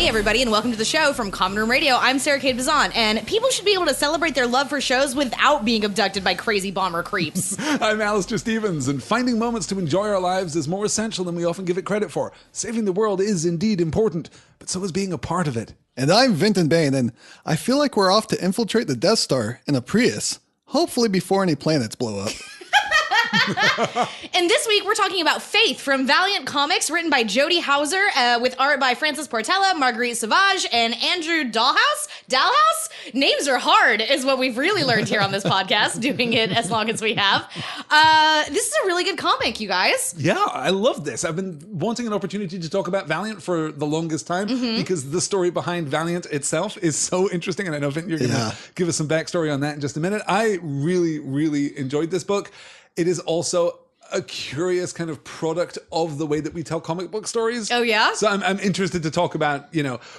Hey, everybody, and welcome to the show from Common Room Radio. I'm Sarah Kate Bazan, and people should be able to celebrate their love for shows without being abducted by crazy bomber creeps. I'm Alistair Stevens, and finding moments to enjoy our lives is more essential than we often give it credit for. Saving the world is indeed important, but so is being a part of it. And I'm Vinton Bain, and I feel like we're off to infiltrate the Death Star in a Prius, hopefully before any planets blow up. And this week, we're talking about Faith from Valiant Comics, written by Jody Hauser, with art by Francis Portela, Marguerite Sauvage, and Andrew Dalhouse. Dalhouse? Names are hard, is what we've really learned here on this podcast, doing it as long as we have. This is a really good comic, you guys. Yeah, I love this. I've been wanting an opportunity to talk about Valiant for the longest time because the story behind Valiant itself is so interesting, and I know, Vin, you're going to give us some backstory on that in just a minute. I really, really enjoyed this book. It is also a curious kind of product of the way that we tell comic book stories. Oh, yeah? So I'm interested to talk about,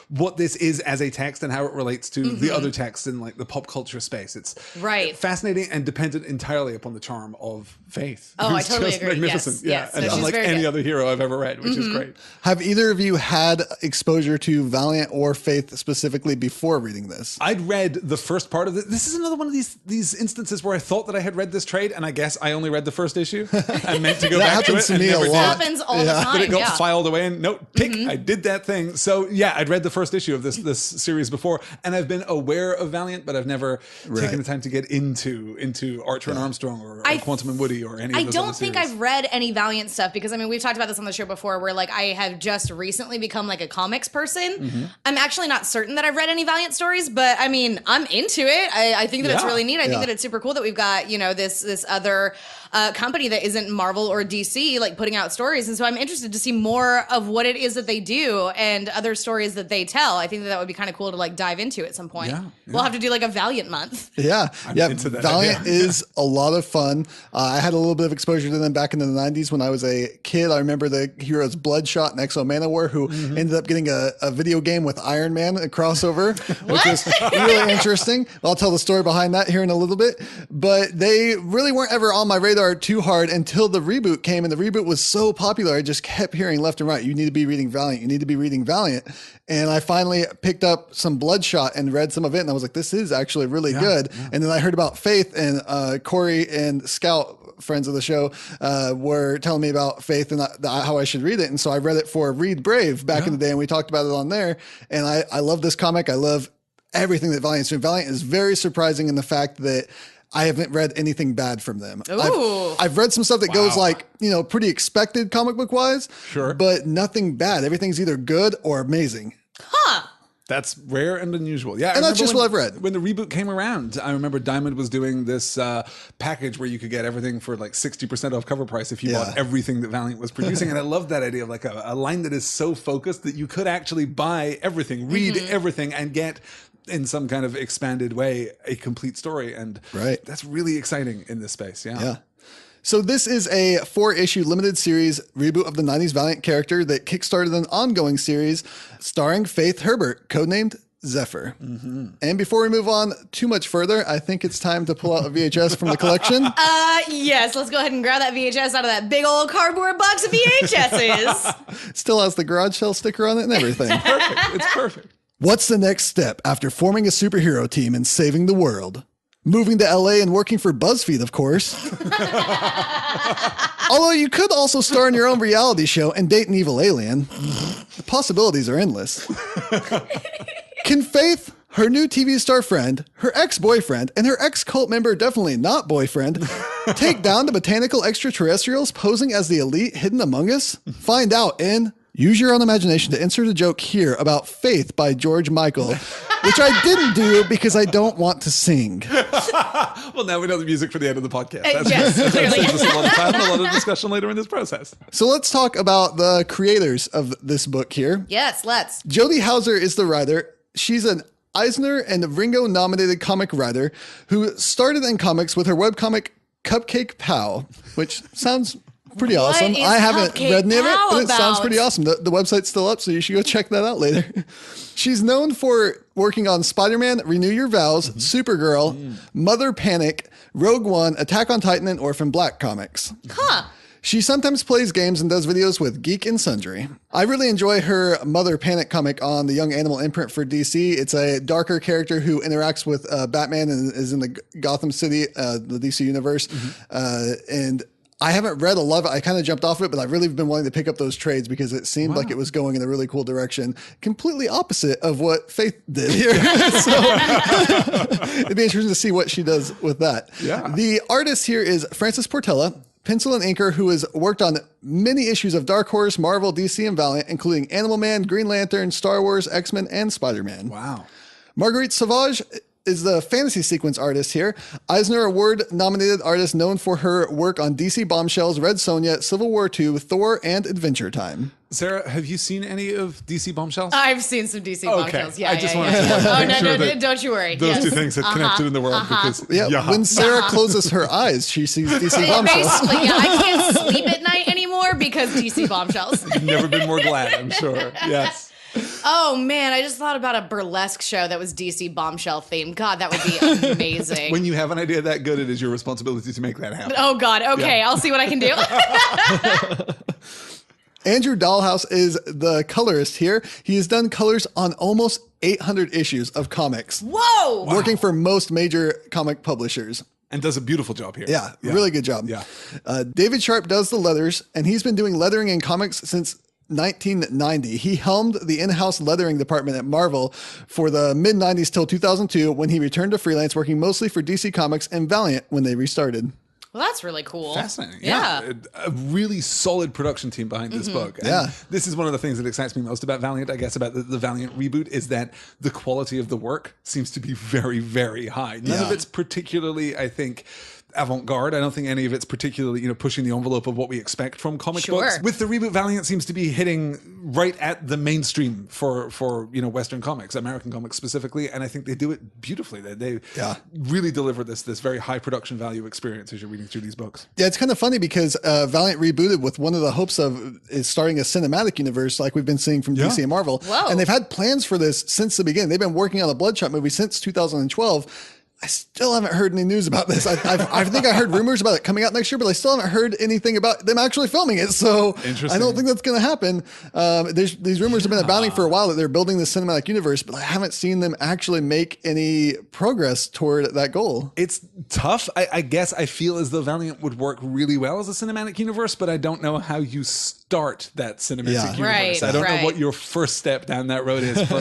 what this is as a text and how it relates to the other texts in like the pop culture space. It's fascinating and dependent entirely upon the charm of Faith. Oh, I totally just agree. Magnificent. Yes. And No, unlike any other hero I've ever read, which is great. Have either of you had exposure to Valiant or Faith specifically before reading this? I'd read the first part of it. This is another one of these instances where I thought that I had read this trade, and I guess I only read the first issue. I meant to go back to it. To me a lot. That happens all the time. But it got filed away, and I did that thing. So yeah, I'd read the first issue of this series before, and I've been aware of Valiant, but I've never taken the time to get into Archer and Armstrong or Quantum and Woody or any of those I other don't think series. I've read any Valiant stuff because, I mean, we've talked about this on the show before where, like, I have just recently become, like, a comics person. I'm actually not certain that I've read any Valiant stories, but, I mean, I'm into it. I think that it's really neat. I think that it's super cool that we've got, this other company that isn't Marvel or DC, like, putting out stories. And so I'm interested to see more of what it is that they do and other stories that they tell. I think that would be kind of cool to, like, dive into at some point. Yeah. We'll have to do, like, a Valiant month. Yeah. I'm into that Valiant is a lot of fun. I had a little bit of exposure to them back in the 90s when I was a kid. I remember the heroes Bloodshot and Exo Manowar, who ended up getting a video game with Iron Man, a crossover, which was really interesting. I'll tell the story behind that here in a little bit. But they really weren't ever on my radar too hard until the reboot came, and the reboot was so popular. I just kept hearing left and right, you need to be reading Valiant. You need to be reading Valiant. And I finally picked up some Bloodshot and read some of it, and I was like, this is actually really good. Yeah. And then I heard about Faith, and Corey and Scout, friends of the show, were telling me about Faith and how I should read it. And so I read it for Read Brave back in the day, and we talked about it on there. And I love this comic. I love everything that Valiant's doing. Valiant is very surprising in the fact that I haven't read anything bad from them. I've read some stuff that goes like, pretty expected comic book wise, but nothing bad. Everything's either good or amazing. Huh. That's rare and unusual. Yeah, and that's just what I've read. When the reboot came around, I remember Diamond was doing this package where you could get everything for like 60% off cover price if you bought everything that Valiant was producing. And I love that idea of like a line that is so focused that you could actually buy everything, read everything, and get in some kind of expanded way a complete story. And that's really exciting in this space. Yeah. So this is a 4-issue limited series reboot of the 90s Valiant character that kickstarted an ongoing series starring Faith Herbert, codenamed Zephyr. And before we move on too much further, I think it's time to pull out a VHS from the collection. Yes, let's go ahead and grab that VHS out of that big old cardboard box of VHSs. Still has the garage sale sticker on it and everything. It's perfect. What's the next step after forming a superhero team and saving the world? Moving to LA and working for BuzzFeed, of course. Although you could also star in your own reality show and date an evil alien. The possibilities are endless. Can Faith, her new TV star friend, her ex-boyfriend, and her ex-cult member, definitely not boyfriend, take down the botanical extraterrestrials posing as the elite hidden among us? Find out in Use Your Own Imagination to insert a joke here about Faith by George Michael, which I didn't do because I don't want to sing. Well, now we know the music for the end of the podcast. Yes, that saves us a lot of time and a lot of discussion later in this process. So let's talk about the creators of this book here. Yes, let's. Jody Hauser is the writer. She's an Eisner and Ringo nominated comic writer who started in comics with her webcomic Cupcake Pal, which sounds pretty awesome. I haven't read any of it, but it sounds pretty awesome. The website's still up, so you should go check that out later. She's known for working on Spider-Man, Renew Your Vows, Supergirl, Mother Panic, Rogue One, Attack on Titan, and Orphan Black comics. Huh. She sometimes plays games and does videos with Geek and Sundry. I really enjoy her Mother Panic comic on the Young Animal imprint for DC. It's a darker character who interacts with Batman and is in the Gotham City, the DC universe. And I haven't read a lot of it. I kind of jumped off of it, but I've really been wanting to pick up those trades because it seemed like it was going in a really cool direction. Completely opposite of what Faith did here. So it'd be interesting to see what she does with that. Yeah. The artist here is Francis Portela, pencil and inker, who has worked on many issues of Dark Horse, Marvel, DC, and Valiant, including Animal Man, Green Lantern, Star Wars, X-Men, and Spider-Man. Wow. Marguerite Sauvage is the fantasy sequence artist here. Eisner Award-nominated artist known for her work on DC Bombshells, Red Sonja, Civil War II, Thor, and Adventure Time. Sarah, have you seen any of DC Bombshells? I've seen some DC Bombshells. Yeah, I just wanted to make sure that don't you worry. those two things had connected in the world because When Sarah closes her eyes, she sees DC Bombshells. Basically, yeah, I can't sleep at night anymore because DC Bombshells. You've never been more glad, I'm sure. Yes. Oh man, I just thought about a burlesque show that was DC Bombshell themed. God, that would be amazing. When you have an idea that good, it is your responsibility to make that happen. Oh God, okay, I'll see what I can do. Andrew Dahlhaus is the colorist here. He has done colors on almost 800 issues of comics. Whoa! Working for most major comic publishers. And does a beautiful job here. Yeah, really good job. Yeah. David Sharp does the leathers, and he's been doing leathering in comics since 1990. He helmed the in-house leathering department at Marvel for the mid-90s till 2002 when he returned to freelance, working mostly for DC Comics and Valiant when they restarted. Well, that's really cool. Fascinating. Yeah. A really solid production team behind this book. And this is one of the things that excites me most about Valiant, I guess, about the Valiant reboot, is that the quality of the work seems to be very, very high. None of it's particularly, I think, avant-garde. I don't think any of it's particularly, pushing the envelope of what we expect from comic books. With the reboot, Valiant seems to be hitting right at the mainstream for Western comics, American comics specifically, and I think they do it beautifully. They really deliver this very high production value experience as you're reading through these books. Yeah, it's kind of funny because Valiant rebooted with one of the hopes of is starting a cinematic universe like we've been seeing from DC and Marvel. Whoa. And they've had plans for this since the beginning. They've been working on a Bloodshot movie since 2012. I still haven't heard any news about this. I think I heard rumors about it coming out next year, but I still haven't heard anything about them actually filming it. So I don't think that's going to happen. These rumors have been abounding for a while that they're building the cinematic universe, but I haven't seen them actually make any progress toward that goal. It's tough. I guess I feel as though Valiant would work really well as a cinematic universe, but I don't know how you start that cinematic universe. I don't know what your first step down that road is for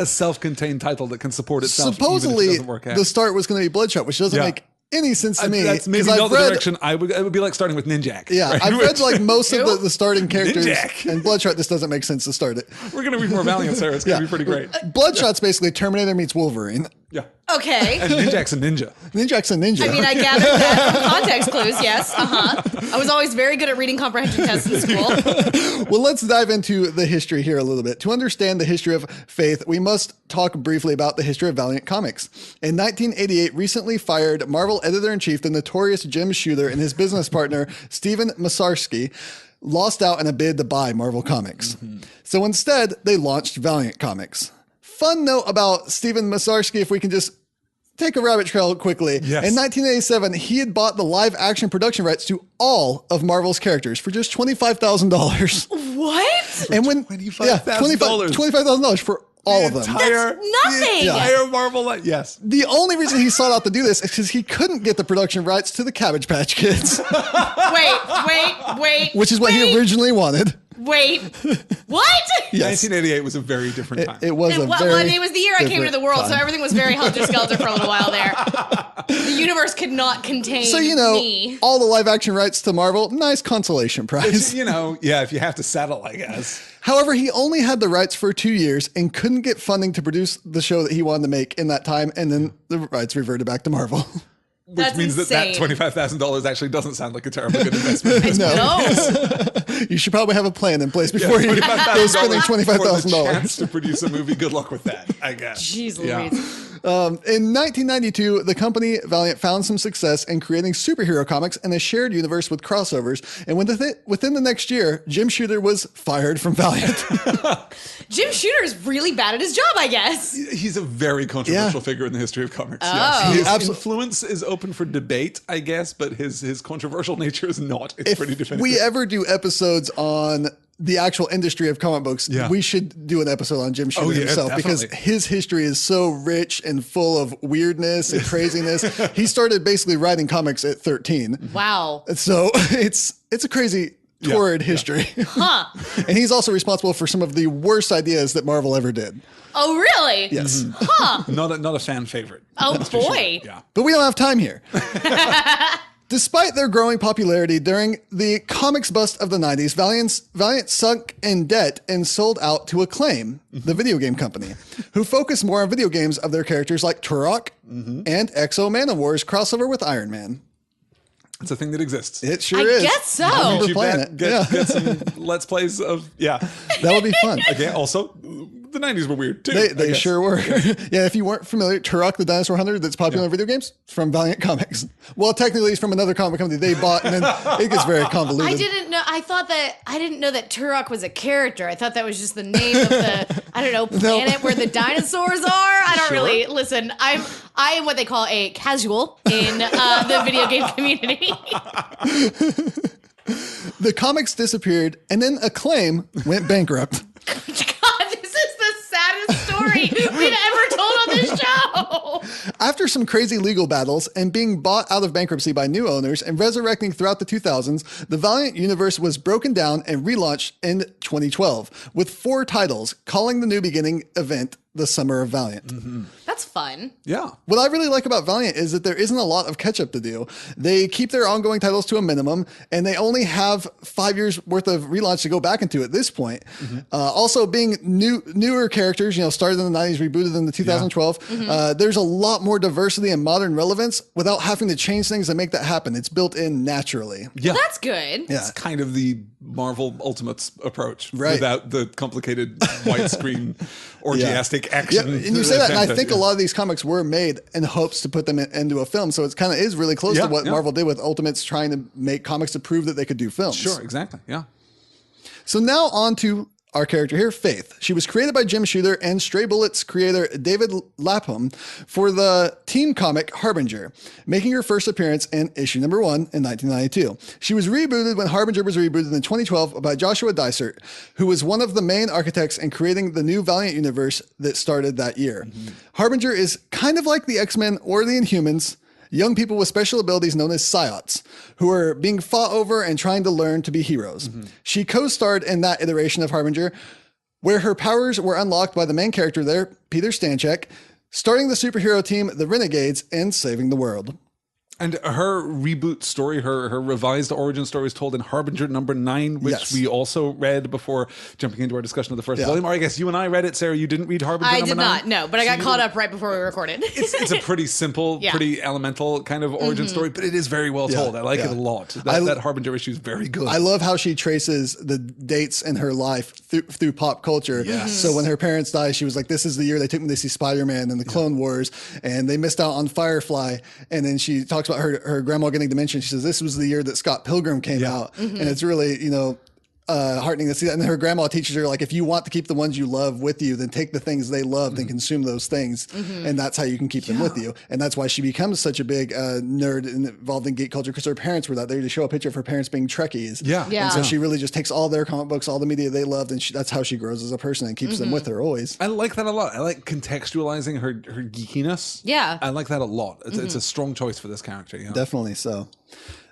a self-contained title that can support itself. Supposedly, even if it doesn't work out. The start was going to be Bloodshot, which doesn't make any sense to me. That's maybe not the direction I would. It would be like starting with Ninjak. Yeah, right? I've read like most of the starting characters, Ninjak. and Bloodshot just doesn't make sense to start it. We're gonna read more Valiant, Sarah. It's gonna be pretty great. Bloodshot's basically Terminator meets Wolverine. Yeah. Okay. And Ninjak's a ninja. Ninjak's a ninja. I mean, I gathered that from context clues. Yes. I was always very good at reading comprehension tests in school. Well, let's dive into the history here a little bit. To understand the history of Faith, we must talk briefly about the history of Valiant Comics. In 1988, recently fired Marvel editor-in-chief, the notorious Jim Shooter, and his business partner, Steven Masarski, lost out in a bid to buy Marvel Comics. So instead, they launched Valiant Comics. Fun note about Steven Masarski, if we can just take a rabbit trail quickly. Yes. In 1987, he had bought the live action production rights to all of Marvel's characters for just $25,000. What? And when $25,000. $25,000 for all of them. That's nothing. The entire Marvel. Yes. The only reason he sought out to do this is because he couldn't get the production rights to the Cabbage Patch Kids. Wait. Which is what he originally wanted. Wait. What? Yes. 1988 was a very different time. It was it was the year I came into the world, so everything was very helter-skelter for a little while there. The universe could not contain me. All the live action rights to Marvel, nice consolation prize. If you have to settle, I guess. However, he only had the rights for 2 years and couldn't get funding to produce the show that he wanted to make in that time, and then the rights reverted back to Marvel. Which means that $25,000 actually doesn't sound like a terribly good investment. No. You should probably have a plan in place before you go spending $25,000. Chance to produce a movie. Good luck with that, I guess. Jeez Louise. In 1992, the company Valiant found some success in creating superhero comics in a shared universe with crossovers. And within the next year, Jim Shooter was fired from Valiant. Jim Shooter is really bad at his job, I guess. He's a very controversial figure in the history of comics. Oh. Yes. His influence is open for debate, I guess, but his controversial nature is not. It's pretty definitive. If we ever do episodes on the actual industry of comic books, we should do an episode on Jim Shooter himself, definitely. because his history is so rich and full of weirdness and craziness. He started basically writing comics at 13. Wow. So it's a crazy, torrid history. Huh. And he's also responsible for some of the worst ideas that Marvel ever did. Oh, really? Yes. Huh. Not a fan favorite. Oh, boy. Yeah. But we don't have time here. Despite their growing popularity during the comics bust of the 90s, Valiant sunk in debt and sold out to Acclaim, the video game company, who focused more on video games of their characters like Turok and Exo Manowars crossover with Iron Man. It's a thing that exists. It sure I is. guess so. I remember YouTube playing that, it. get some Let's Plays of, That would be fun. Again, also, the 90s were weird, too. They sure were. Yeah, if you weren't familiar, Turok the Dinosaur Hunter that's popular in video games, it's from Valiant Comics. Well, technically it's from another comic company they bought, and then it gets very convoluted. I didn't know that Turok was a character. I thought that was just the name of the, I don't know, planet where the dinosaurs are. I don't really, listen, I am what they call a casual in the video game community. The comics disappeared, and then Acclaim went bankrupt. God, this is the saddest story we've ever told on this show. After some crazy legal battles and being bought out of bankruptcy by new owners and resurrecting throughout the 2000s, the Valiant universe was broken down and relaunched in 2012 with 4 titles, calling the New Beginning event the Summer of Valiant. That's fun. Yeah. What I really like about Valiant is that there isn't a lot of catch up to do. They keep their ongoing titles to a minimum, and they only have 5 years worth of relaunch to go back into at this point. Also, being newer characters, started in the 90s, rebooted in the 2012. There's a lot more diversity and modern relevance without having to change things to make that happen. It's built in naturally. Yeah. Well, that's good. Yeah. It's kind of the Marvel Ultimates approach, Right. without the complicated widescreen orgiastic action. And you say that, and I think a lot of these comics were made in hopes to put them into a film. So it's kind of is really close to what Marvel did with Ultimates, trying to make comics to prove that they could do films. Sure, exactly. Yeah. So now on to our character here, Faith. She was created by Jim Shooter and Stray Bullets creator David Lapham for the team comic Harbinger, making her first appearance in issue number 1 in 1992. She was rebooted when Harbinger was rebooted in 2012 by Joshua Dysart, who was one of the main architects in creating the new Valiant universe that started that year. Harbinger is kind of like the X-Men or the Inhumans, young people with special abilities known as Psiots, who are being fought over and trying to learn to be heroes. She co-starred in that iteration of Harbinger, where her powers were unlocked by the main character there, Peter Stanchek, starting the superhero team, the Renegades, and saving the world. And her reboot story, her revised origin story is told in Harbinger number 9, which we also read before jumping into our discussion of the first volume. Or I guess you and I read it, Sarah. You didn't read Harbinger I number 9? did not, no, but I got caught up right before we recorded. It's a pretty simple, pretty elemental kind of origin story, but it is very well told. I like it a lot. That Harbinger issue is very good. I love how she traces the dates in her life through pop culture. So when her parents died, she was like, this is the year they took me to see Spider-Man and the Clone Wars, and they missed out on Firefly. And then she talks about her grandma getting dementia. She says, this was the year that Scott Pilgrim came out. And it's really, heartening to see that. And her grandma teaches her, like, if you want to keep the ones you love with you, then take the things they loved and consume those things. And that's how you can keep them with you. And that's why she becomes such a big nerd involved in geek culture, because her parents were that. They show a picture of her parents being Trekkies. And so she really just takes all their comic books, all the media they loved, and that's how she grows as a person and keeps them with her always. I like that a lot. I like contextualizing her geekiness. Yeah. I like that a lot. It's a strong choice for this character. Definitely so.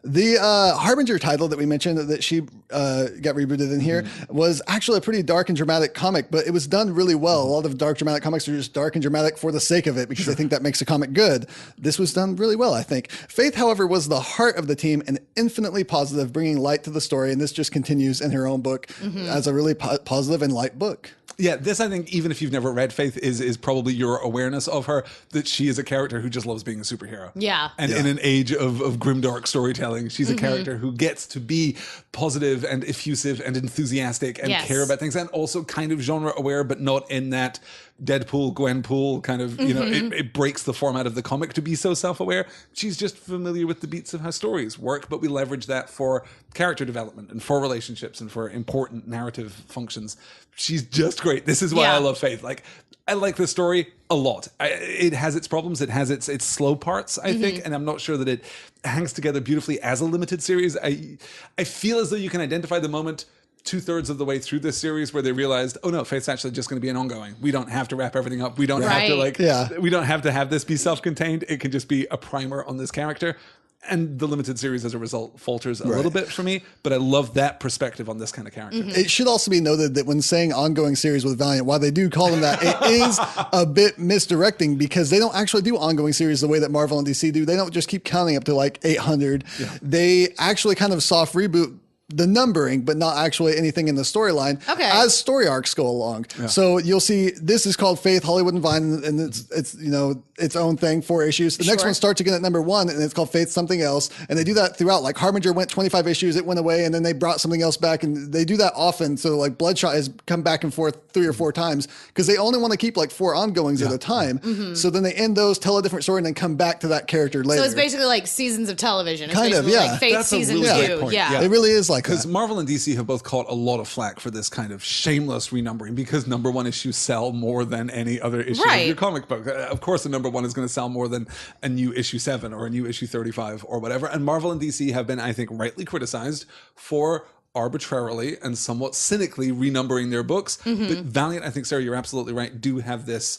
The Harbinger title that we mentioned that she got rebooted in here was actually a pretty dark and dramatic comic, but it was done really well. A lot of dark dramatic comics are just dark and dramatic for the sake of it because they think that makes a comic good. This was done really well, I think. Faith, however, was the heart of the team and infinitely positive, bringing light to the story, and this just continues in her own book as a really positive and light book. Yeah, this, I think, even if you've never read Faith, is probably your awareness of her, that she is a character who just loves being a superhero. Yeah. And in an age of grimdark storytelling, she's a character who gets to be positive and effusive and enthusiastic and care about things, and also kind of genre aware, but not in that Deadpool, Gwenpool kind of, it breaks the format of the comic to be so self-aware. She's just familiar with the beats of how stories work, but we leverage that for character development and for relationships and for important narrative functions. She's just great. This is why I love Faith. Like, I like this story a lot. It has its problems. It has its slow parts, I think, and I'm not sure that it hangs together beautifully as a limited series. I feel as though you can identify the moment 2/3 of the way through this series where they realized, oh no, Faith's actually just going to be an ongoing. We don't have to wrap everything up. We don't have to we don't have to have this be self-contained. It can just be a primer on this character. And the limited series, as a result, falters a little bit for me. But I love that perspective on this kind of character. It should also be noted that when saying ongoing series with Valiant, while they do call them that, it is a bit misdirecting because they don't actually do ongoing series the way that Marvel and DC do. They don't just keep counting up to like 800. Yeah. They actually kind of soft reboot the numbering, but not actually anything in the storyline as story arcs go along. Yeah. So you'll see this is called Faith, Hollywood and Vine, and it's its own thing, 4 issues. The next one starts again at number 1 and it's called Faith something else. And they do that throughout. Like Harbinger went 25 issues, it went away, and then they brought something else back, and they do that often. So like Bloodshot has come back and forth 3 or 4 times because they only want to keep like 4 ongoings at a time. So then they end those, tell a different story, and then come back to that character later. So it's basically like seasons of television. It's kind of, yeah. Like Faith That's season really 2. point. Yeah. It really is like because Marvel and DC have both caught a lot of flack for this kind of shameless renumbering because number 1 issues sell more than any other issue of your comic book. Of course, the number 1 is going to sell more than a new issue 7 or a new issue 35 or whatever. And Marvel and DC have been, I think, rightly criticized for arbitrarily and somewhat cynically renumbering their books. But Valiant, I think, Sarah, you're absolutely right, do have this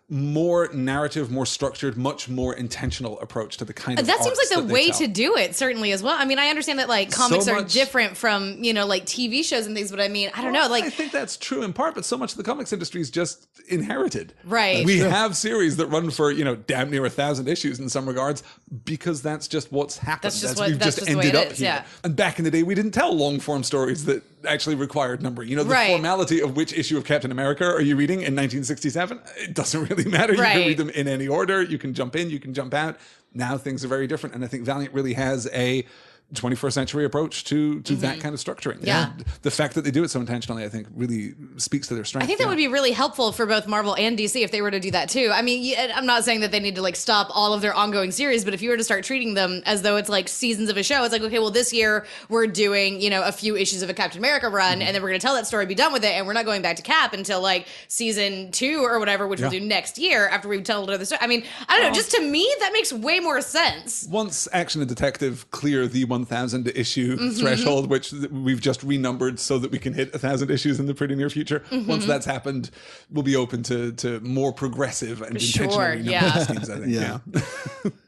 more narrative, more structured, much more intentional approach to the kind of that seems like the way tell. to do it, certainly, as well. I mean, I understand that like comics are different from, like TV shows and things, but I mean, I don't know. Like, I think that's true in part, but so much of the comics industry is just inherited. Right. We have series that run for, damn near 1,000 issues in some regards because that's just what's happened. We've just ended up here. Yeah. And back in the day, we didn't tell long form stories that actually required numbering. The formality of which issue of Captain America are you reading in 1967? It doesn't really matter. You can read them in any order. You can jump in, you can jump out. Now things are very different. And I think Valiant really has a 21st century approach to that kind of structuring. Yeah. And the fact that they do it so intentionally, I think, really speaks to their strength. I think that would be really helpful for both Marvel and DC if they were to do that too. I mean, I'm not saying that they need to like stop all of their ongoing series, but if you were to start treating them as though it's like seasons of a show, it's like, okay, well, this year we're doing, a few issues of a Captain America run, and then we're going to tell that story, be done with it, and we're not going back to Cap until like season 2 or whatever, which we'll do next year after we've told another story. I mean, I don't know, just to me, that makes way more sense. Once Action and Detective clear the 1,000 issue threshold, which we've just renumbered so that we can hit 1,000 issues in the pretty near future. Once that's happened, we'll be open to more progressive and intentional renumbering schemes, I think. Yeah.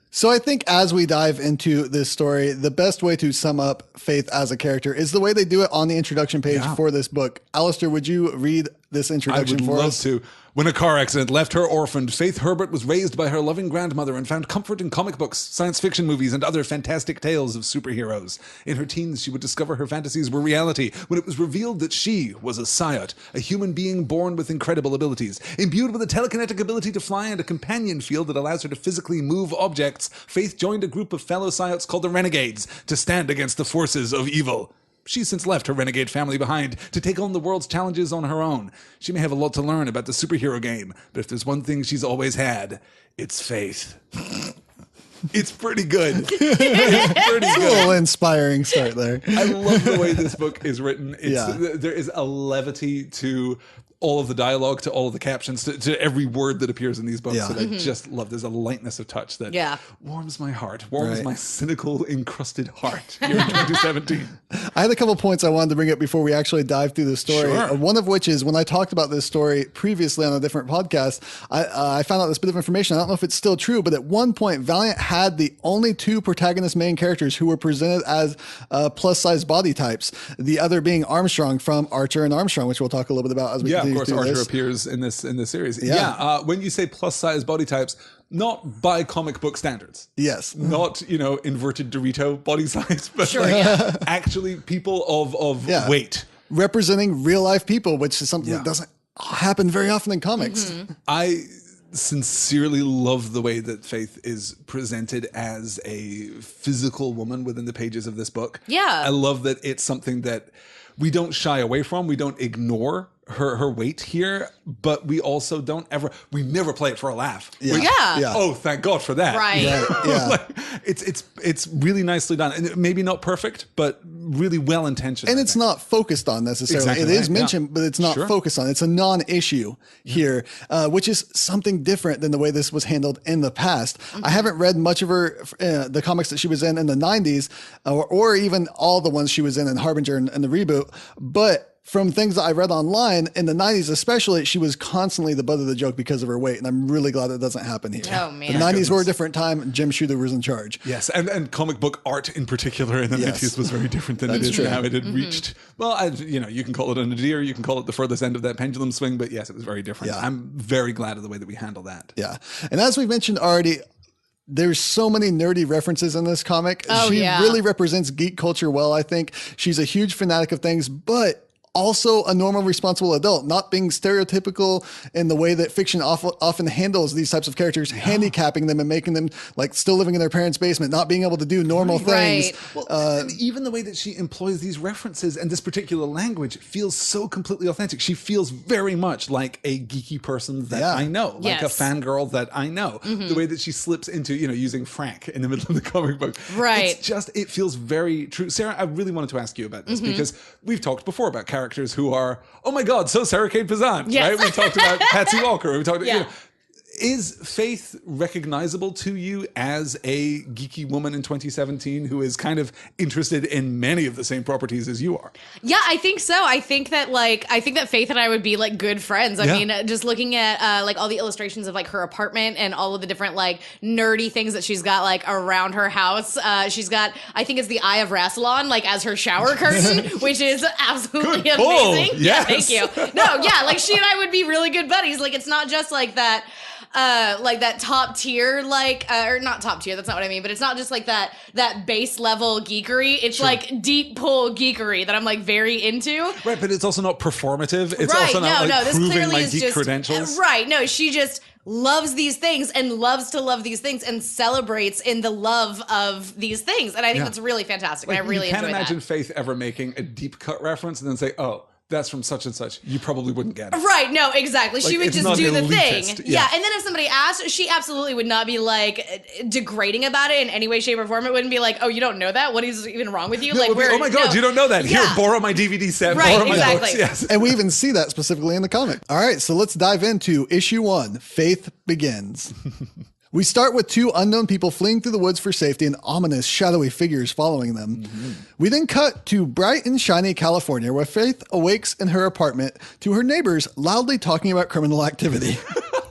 So I think as we dive into this story, the best way to sum up Faith as a character is the way they do it on the introduction page for this book. Alistair, would you read this introduction for us? I would love to. When a car accident left her orphaned, Faith Herbert was raised by her loving grandmother and found comfort in comic books, science fiction movies, and other fantastic tales of superheroes. In her teens, she would discover her fantasies were reality when it was revealed that she was a Psyot, a human being born with incredible abilities. Imbued with a telekinetic ability to fly and a companion field that allows her to physically move objects, Faith joined a group of fellow Psyots called the Renegades to stand against the forces of evil. She's since left her renegade family behind to take on the world's challenges on her own. She may have a lot to learn about the superhero game, but if there's one thing she's always had, it's faith. It's pretty good. It's pretty good. A little inspiring start there. I love the way this book is written. There is a levity to all of the dialogue, to all of the captions, to every word that appears in these books that I just love. There's a lightness of touch that warms my heart, warms my cynical, encrusted heart here in 2017. I had a couple points I wanted to bring up before we actually dive through the story. Sure. One of which is when I talked about this story previously on a different podcast, I found out this bit of information. I don't know if it's still true, but at one point, Valiant had the only 2 protagonist main characters who were presented as plus-size body types, the other being Armstrong from Archer and Armstrong, which we'll talk a little bit about as we continue. Of course, Archer appears in this series. When you say plus size body types, not by comic book standards. Yes. Not, inverted Dorito body size, but actually people of weight. Representing real life people, which is something that doesn't happen very often in comics. I sincerely love the way that Faith is presented as a physical woman within the pages of this book. Yeah. I love that it's something that we don't shy away from. We don't ignore her weight here, but we also we never play it for a laugh. Yeah. Oh, thank God for that. Right. Yeah. Like, it's really nicely done, and maybe not perfect, but really well intentioned. And it's not focused on necessarily. Exactly It is right, mentioned, but it's not focused on. It's a non-issue here, which is something different than the way this was handled in the past. I haven't read much of her, the comics that she was in the 90s, or even all the ones she was in Harbinger and the reboot, but from things that I read online in the 90s, especially, she was constantly the butt of the joke because of her weight. And I'm really glad that doesn't happen here. Oh, man. The 90s were a different time. Jim Shooter was in charge. Yes, and comic book art in particular in the 90s was very different than it is now. It had reached, well, you can call it a nadir, you can call it the furthest end of that pendulum swing, but yes, it was very different. Yeah. I'm very glad of the way that we handle that. Yeah. And as we've mentioned already, there's so many nerdy references in this comic. Oh, she yeah. really represents geek culture well, I think. She's a huge fanatic of things, but also a normal, responsible adult, not being stereotypical in the way that fiction often handles these types of characters, handicapping them and making them like still living in their parents' basement, not being able to do normal things. Right. Well, and even the way that she employs these references and this particular language feels so completely authentic. She feels very much like a geeky person that I know, like a fangirl that I know. The way that she slips into, using Frank in the middle of the comic book. Right. It's just, it feels very true. Sarah, I really wanted to ask you about this because we've talked before about characters who are, oh my God, so Sarah Kate Pazant, right? We talked about Patsy Walker. We talked about, is Faith recognizable to you as a geeky woman in 2017 who is kind of interested in many of the same properties as you are? Yeah, I think so. I think that Faith and I would be like good friends. I mean, just looking at like all the illustrations of like her apartment and all of the different like nerdy things that she's got like around her house. She's got, I think it's the Eye of Rassilon like as her shower curtain, which is absolutely amazing. Yes. Yeah, thank you. No, yeah, like she and I would be really good buddies. Like it's not just like that. Like that top tier, or not top tier, that's not what I mean, but it's not just like that base level geekery. It's like deep pull geekery that I'm like very into. Right, but it's also not performative. It's also not like proving my geek credentials. Right, no, she just loves these things and loves to love these things and celebrates in the love of these things. And I think that's really fantastic. Like, and I really enjoy that. You can't imagine Faith ever making a deep cut reference and then say, oh, that's from such and such. You probably wouldn't get it. Right, no, exactly. She would just do the thing. Yeah, and then if somebody asked, she absolutely would not be like degrading about it in any way, shape, or form. It wouldn't be like, oh, you don't know that? What is even wrong with you? No, like, oh my God, you don't know that. Here, borrow my DVD set, borrow my books. Yes. And we even see that specifically in the comic. All right, so let's dive into issue 1, Faith Begins. We start with 2 unknown people fleeing through the woods for safety and ominous, shadowy figures following them. We then cut to bright and shiny California, where Faith awakes in her apartment to her neighbors loudly talking about criminal activity.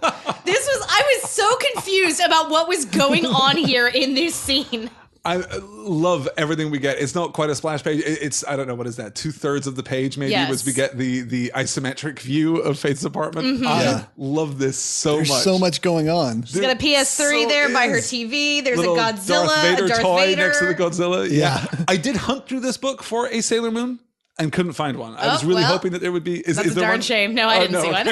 I was so confused about what was going on here in this scene. I love everything we get. It's not quite a splash page. It's, I don't know, what is that? 2/3 of the page maybe was we get the isometric view of Faith's apartment. I love this so much. There's so much going on. She's got a PS3 there by her TV. There's little a Godzilla, Darth Vader toy next to the Godzilla. Yeah. I did hunt through this book for a Sailor Moon and couldn't find one. I was really hoping that there would be. That's a darn shame. No, I didn't see one.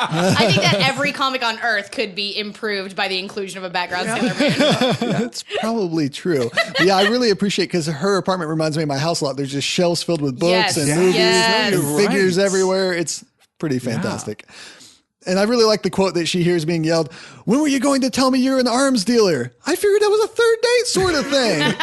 I think that every comic on Earth could be improved by the inclusion of a background Sailor Moon. That's probably true. But yeah, I really appreciate because her apartment reminds me of my house a lot. There's just shelves filled with books and movies and figures everywhere. It's pretty fantastic. And I really like the quote that she hears being yelled, "When were you going to tell me you're an arms dealer? I figured that was a third date sort of thing."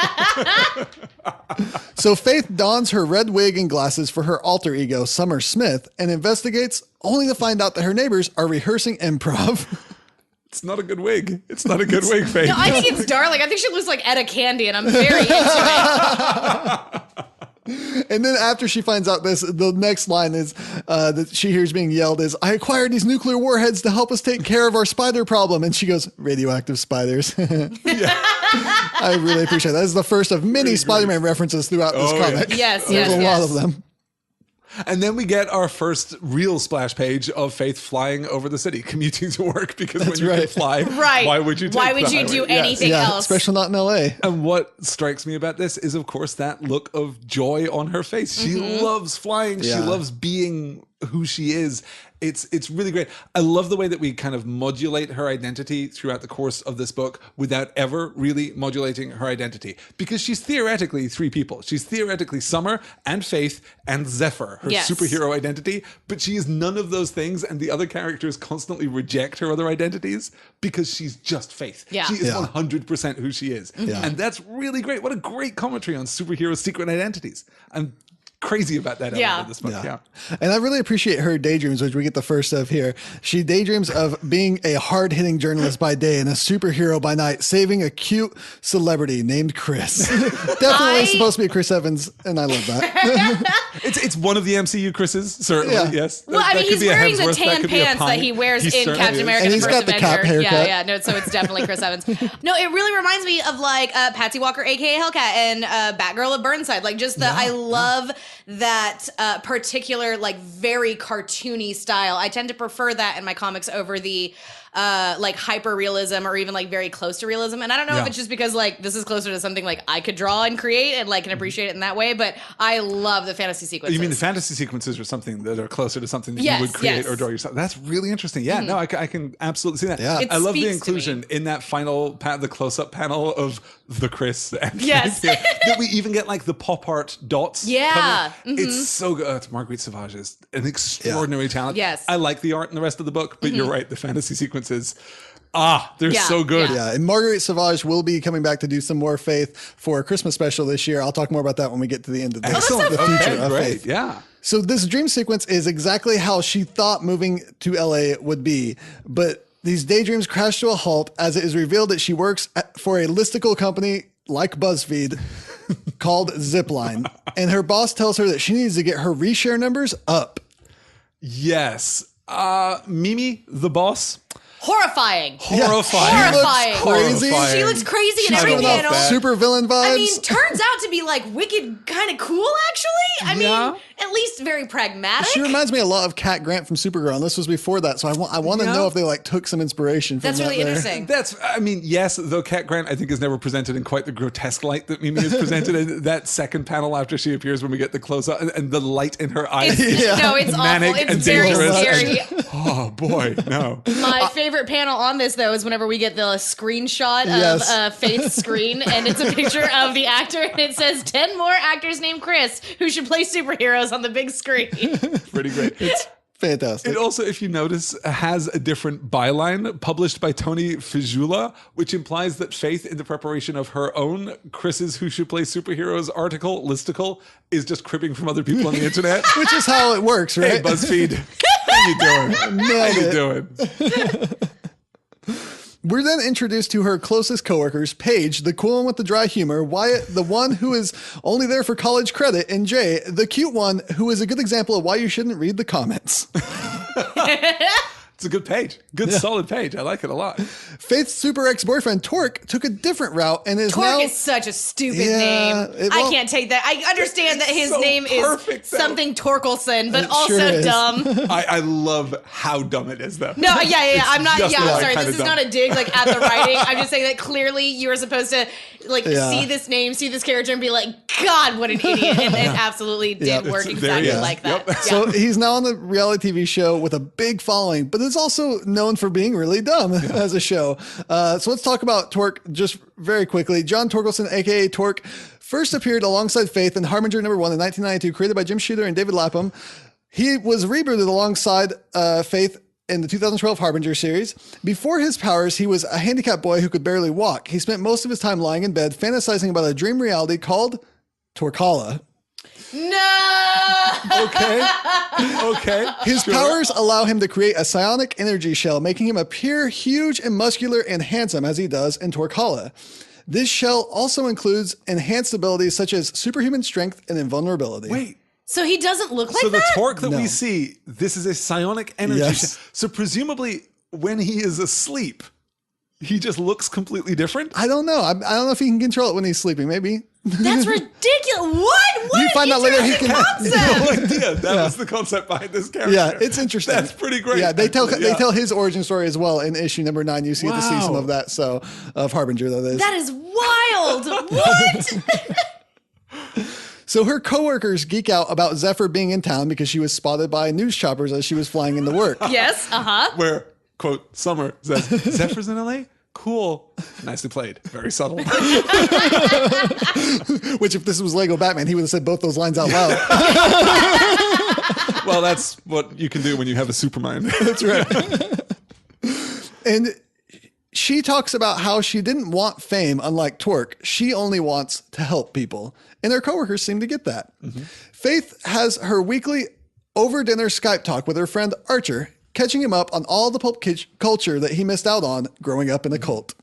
So Faith dons her red wig and glasses for her alter ego, Summer Smith, and investigates only to find out that her neighbors are rehearsing improv. It's not a good wig. It's not a good wig, Faith. No, I think it's darling. I think she looks like Etta Candy, and I'm very into it. And then after she finds out this, the next line is that she hears being yelled is, "I acquired these nuclear warheads to help us take care of our spider problem." And she goes, "Radioactive spiders." I really appreciate that. This is the first of many Spider-Man references throughout this comic. Yes, There's a lot of them. And then we get our first real splash page of Faith flying over the city, commuting to work, because when you can fly, why would you do anything else? Especially not in LA. And what strikes me about this is, of course, that look of joy on her face. She loves flying. She loves being who she is. It's really great. I love the way that we kind of modulate her identity throughout the course of this book without ever really modulating her identity, because she's theoretically three people. She's theoretically Summer and Faith and Zephyr, her superhero identity, but she is none of those things, and the other characters constantly reject her other identities because she's just Faith. Yeah. She is 100% who she is. Yeah. And that's really great. What a great commentary on superhero secret identities. I'm crazy about that element of this book. Yeah. And I really appreciate her daydreams, which we get the first of here. She daydreams of being a hard-hitting journalist by day and a superhero by night, saving a cute celebrity named Chris. Definitely supposed to be Chris Evans, and I love that. It's one of the MCU Chris's, certainly. Yeah. Yes. Well, I mean, he's wearing the tan pants that he wears in Captain America: And The he's First got the Avenger. cap haircut. No, so it's definitely Chris Evans. No, it really reminds me of like Patsy Walker, aka Hellcat, and Batgirl of Burnside. Like just I love that particular like very cartoony style. I tend to prefer that in my comics over the like hyper realism or even like very close to realism. And I don't know if it's just because like this is closer to something like I could draw and create and like can appreciate it in that way, but I love the fantasy sequences. You mean the fantasy sequences are something that are closer to something that you would create or draw yourself? That's really interesting. Yeah, no, I can absolutely see that. Yeah. I love the inclusion in that final the close-up panel of the Chris and that we even get like the pop art dots. Yeah. It's so good. It's Marguerite Sauvage is an extraordinary talent. Yes. I like the art in the rest of the book, but you're right, the fantasy sequences, they're so good. Yeah, and Marguerite Sauvage will be coming back to do some more Faith for a Christmas special this year. I'll talk more about that when we get to the end of this. Excellent. The future of Great. Faith. Yeah. So this dream sequence is exactly how she thought moving to LA would be, but these daydreams crash to a halt as it is revealed that she works for a listicle company like BuzzFeed called Zipline, and her boss tells her that she needs to get her reshare numbers up. Yes. Mimi, the boss. Horrifying. Horrifying. Crazy. She looks crazy in every Showing off panel. super villain vibes. I mean, turns out to be like wicked kind of cool, actually. I mean, at least very pragmatic. She reminds me a lot of Kat Grant from Supergirl, and this was before that. So I want to know if they like took some inspiration from That's really interesting. I mean, yes, though Kat Grant I think is never presented in quite the grotesque light that Mimi is presented in that second panel after she appears when we get the close up and the light in her eyes. No, it's awful. It's very scary. Oh boy, no. My favorite panel on this though is whenever we get the screenshot of Faith's screen and it's a picture of the actor and it says 10 more actors named Chris who should play superheroes on the big screen. Pretty great. It's fantastic. It also, if you notice, has a different byline published by Tony Fijula, which implies that Faith, in the preparation of her own Chris's Who Should Play Superheroes article, listicle, is just cribbing from other people on the internet. Which is how it works, right? Hey, BuzzFeed. How you doing? How you doing? We're then introduced to her closest coworkers, Paige, the cool one with the dry humor, Wyatt, the one who is only there for college credit, and Jay, the cute one who is a good example of why you shouldn't read the comments. It's a good page. Good, solid page. I like it a lot. Faith's super ex-boyfriend, Torque, took a different route and is Torque now... is such a stupid name. I can't take that. I understand that his name is something Torkelson, but also dumb. I love how dumb it is, though. No, I'm not. I'm sorry. This is not a dig like at the writing. I'm just saying that clearly you are supposed to like see this name, see this character, and be like, God, what an idiot! And it absolutely did work exactly like that. Yep. So he's now on the reality TV show with a big following, but is also known for being really dumb as a show. So let's talk about Torque just very quickly. John Torkelson, aka Torque, first appeared alongside Faith in Harbinger #1 in 1992, created by Jim Shooter and David Lapham. He was rebooted alongside Faith in the 2012 Harbinger series. Before his powers, he was a handicapped boy who could barely walk. He spent most of his time lying in bed, fantasizing about a dream reality called Torkala. No. Okay. His powers allow him to create a psionic energy shell, making him appear huge and muscular and handsome as he does in Torkala. This shell also includes enhanced abilities such as superhuman strength and invulnerability. Wait. So he doesn't look like So that? the Torque that we see, this is a psionic energy shell. So presumably when he is asleep, he just looks completely different? I don't know. I don't know if he can control it when he's sleeping. Maybe. That's ridiculous. What? You find out later he can. No idea. That was the concept behind this character. Yeah, it's interesting. That's pretty great. Yeah, they tell his origin story as well in issue #9. You see the season of that. So of Harbinger, that is. That is wild. What? So her coworkers geek out about Zephyr being in town because she was spotted by news choppers as she was flying into work. Yes, Where, quote, Summer says, Zephyr's in LA? Cool. Nicely played. Very subtle. Which, if this was Lego Batman, he would have said both those lines out loud. Well, that's what you can do when you have a supermind. That's right. And she talks about how she didn't want fame, unlike Twerk. She only wants to help people. And her coworkers seem to get that. Mm-hmm. Faith has her weekly over-dinner Skype talk with her friend Archer, catching him up on all the pulp culture that he missed out on growing up in a cult.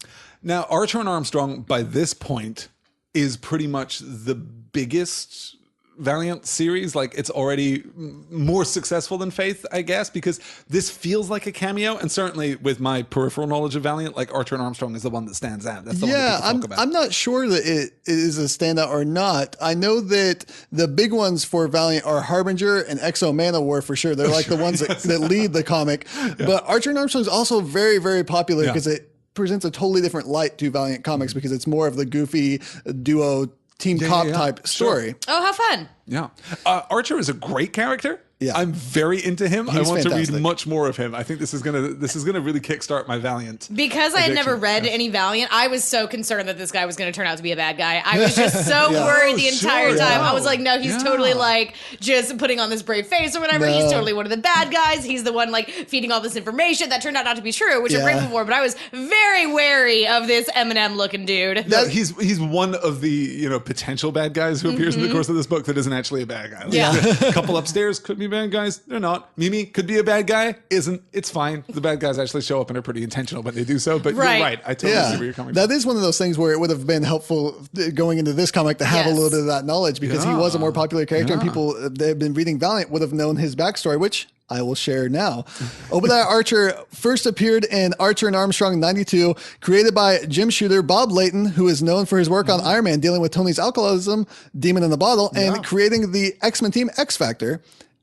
Now, Archer and Armstrong, by this point, is pretty much the biggest Valiant series. Like, it's already more successful than Faith, I guess, because this feels like a cameo. And certainly with my peripheral knowledge of Valiant, like, Archer and Armstrong is the one that stands out. That's the one that people talk about. I'm not sure that it is a standout or not. I know that the big ones for Valiant are Harbinger and Exo Manowar for sure. They're like the ones that lead the comic. Yeah. But Archer and Armstrong is also very, very popular because it presents a totally different light to Valiant comics because it's more of the goofy duo team cop type story. Sure. Oh, how fun. Yeah. Archer is a great character. Yeah. I'm very into him. He's I want fantastic. to read much more of him. I think this is gonna really kickstart my Valiant. Because I had never read any Valiant, I was so concerned that this guy was going to turn out to be a bad guy. I was just so worried the entire time. I was like, no, he's totally like just putting on this brave face or whatever. No. He's totally one of the bad guys. He's the one like feeding all this information that turned out not to be true, which I'm grateful for. But I was very wary of this Eminem looking dude. He's one of the potential bad guys who appears in the course of this book that isn't actually a bad guy. Like, a couple upstairs could be bad guys. They're not. Mimi could be a bad guy. Isn't. It's fine. The bad guys actually show up and are pretty intentional, but they do so. But you're right. I totally see where you're coming from. That is one of those things where it would have been helpful going into this comic to have a little bit of that knowledge because he was a more popular character and people that have been reading Valiant would have known his backstory, which I will share now. Obadiah Archer first appeared in Archer and Armstrong 92, created by Jim Shooter, Bob Layton, who is known for his work on Iron Man dealing with Tony's alcoholism, Demon in the Bottle, and creating the X-Men team X Factor.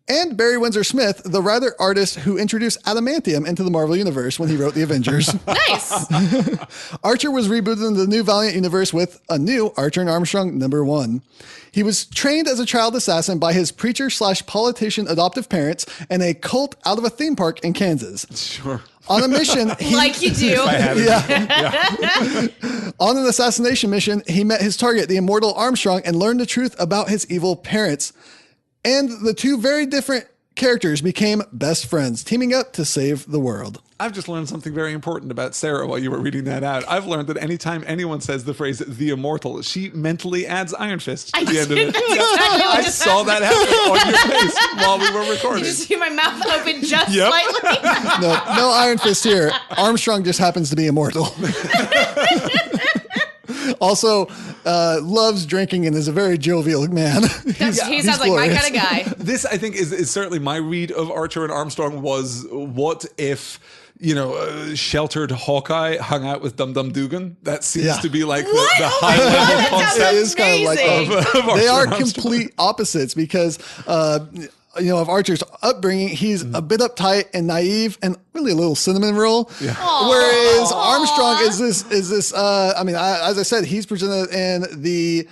And Barry Windsor Smith, the writer artist who introduced adamantium into the Marvel Universe when he wrote the Avengers. Nice. Archer was rebooted into the new Valiant universe with a new Archer and Armstrong #1. He was trained as a child assassin by his preacher/politician adoptive parents and a cult out of a theme park in Kansas. Sure. On a mission, like you do. On an assassination mission, he met his target, the immortal Armstrong, and learned the truth about his evil parents. And the two very different characters became best friends, teaming up to save the world. I've just learned something very important about Sarah while you were reading that out. I've learned that anytime anyone says the phrase "the immortal," she mentally adds Iron Fist to the end of it. I saw that happen on your face while we were recording. Did you see my mouth open just slightly? No Iron Fist here. Armstrong just happens to be immortal. Also, loves drinking and is a very jovial man. He sounds like my kind of guy. This, I think, is certainly my read of Archer and Armstrong was what if, sheltered Hawkeye hung out with Dum Dum Dugan? That seems to be like the high level concept. It is kind of like they are complete opposites because of Archer's upbringing, he's a bit uptight and naive and really a little cinnamon roll. Yeah. Whereas Armstrong is this as I said, he's presented in the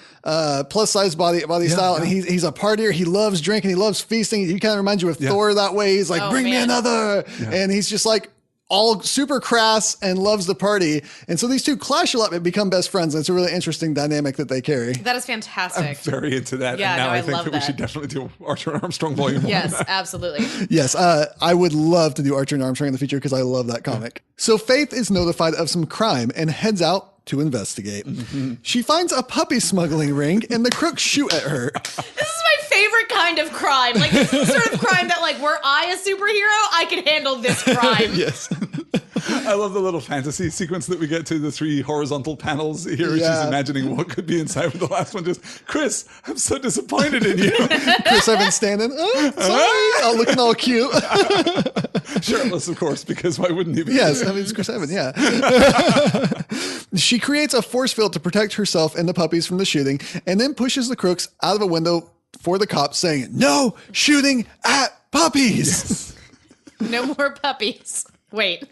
plus size body style, and he's a partier. He loves drinking, he loves feasting. He kind of reminds you of Thor that way. He's like, bring me another. Yeah. And he's just like all super crass and loves the party. And so these two clash a lot and become best friends. And it's a really interesting dynamic that they carry. That is fantastic. I'm very into that. Yeah, and now I think love that we should definitely do Archer and Armstrong Volume 1. Yes, absolutely. Yes, I would love to do Archer and Armstrong in the future because I love that comic. So Faith is notified of some crime and heads out to investigate. Mm-hmm. She finds a puppy smuggling ring and the crooks shoot at her. This is my favorite kind of crime. Like, this is the sort of crime that, like, were I a superhero, I could handle this crime. Yes. I love the little fantasy sequence that we get to, the 3 horizontal panels here. She's imagining what could be inside. With the last one just, Chris, I'm so disappointed in you. Chris Evans standing, sorry, looking all cute. Shirtless, of course, because why wouldn't he be? Yes, I mean, it's Chris Evans, She creates a force field to protect herself and the puppies from the shooting, and then pushes the crooks out of a window for the cops, saying, "No shooting at puppies." Yes. No more puppies. Wait.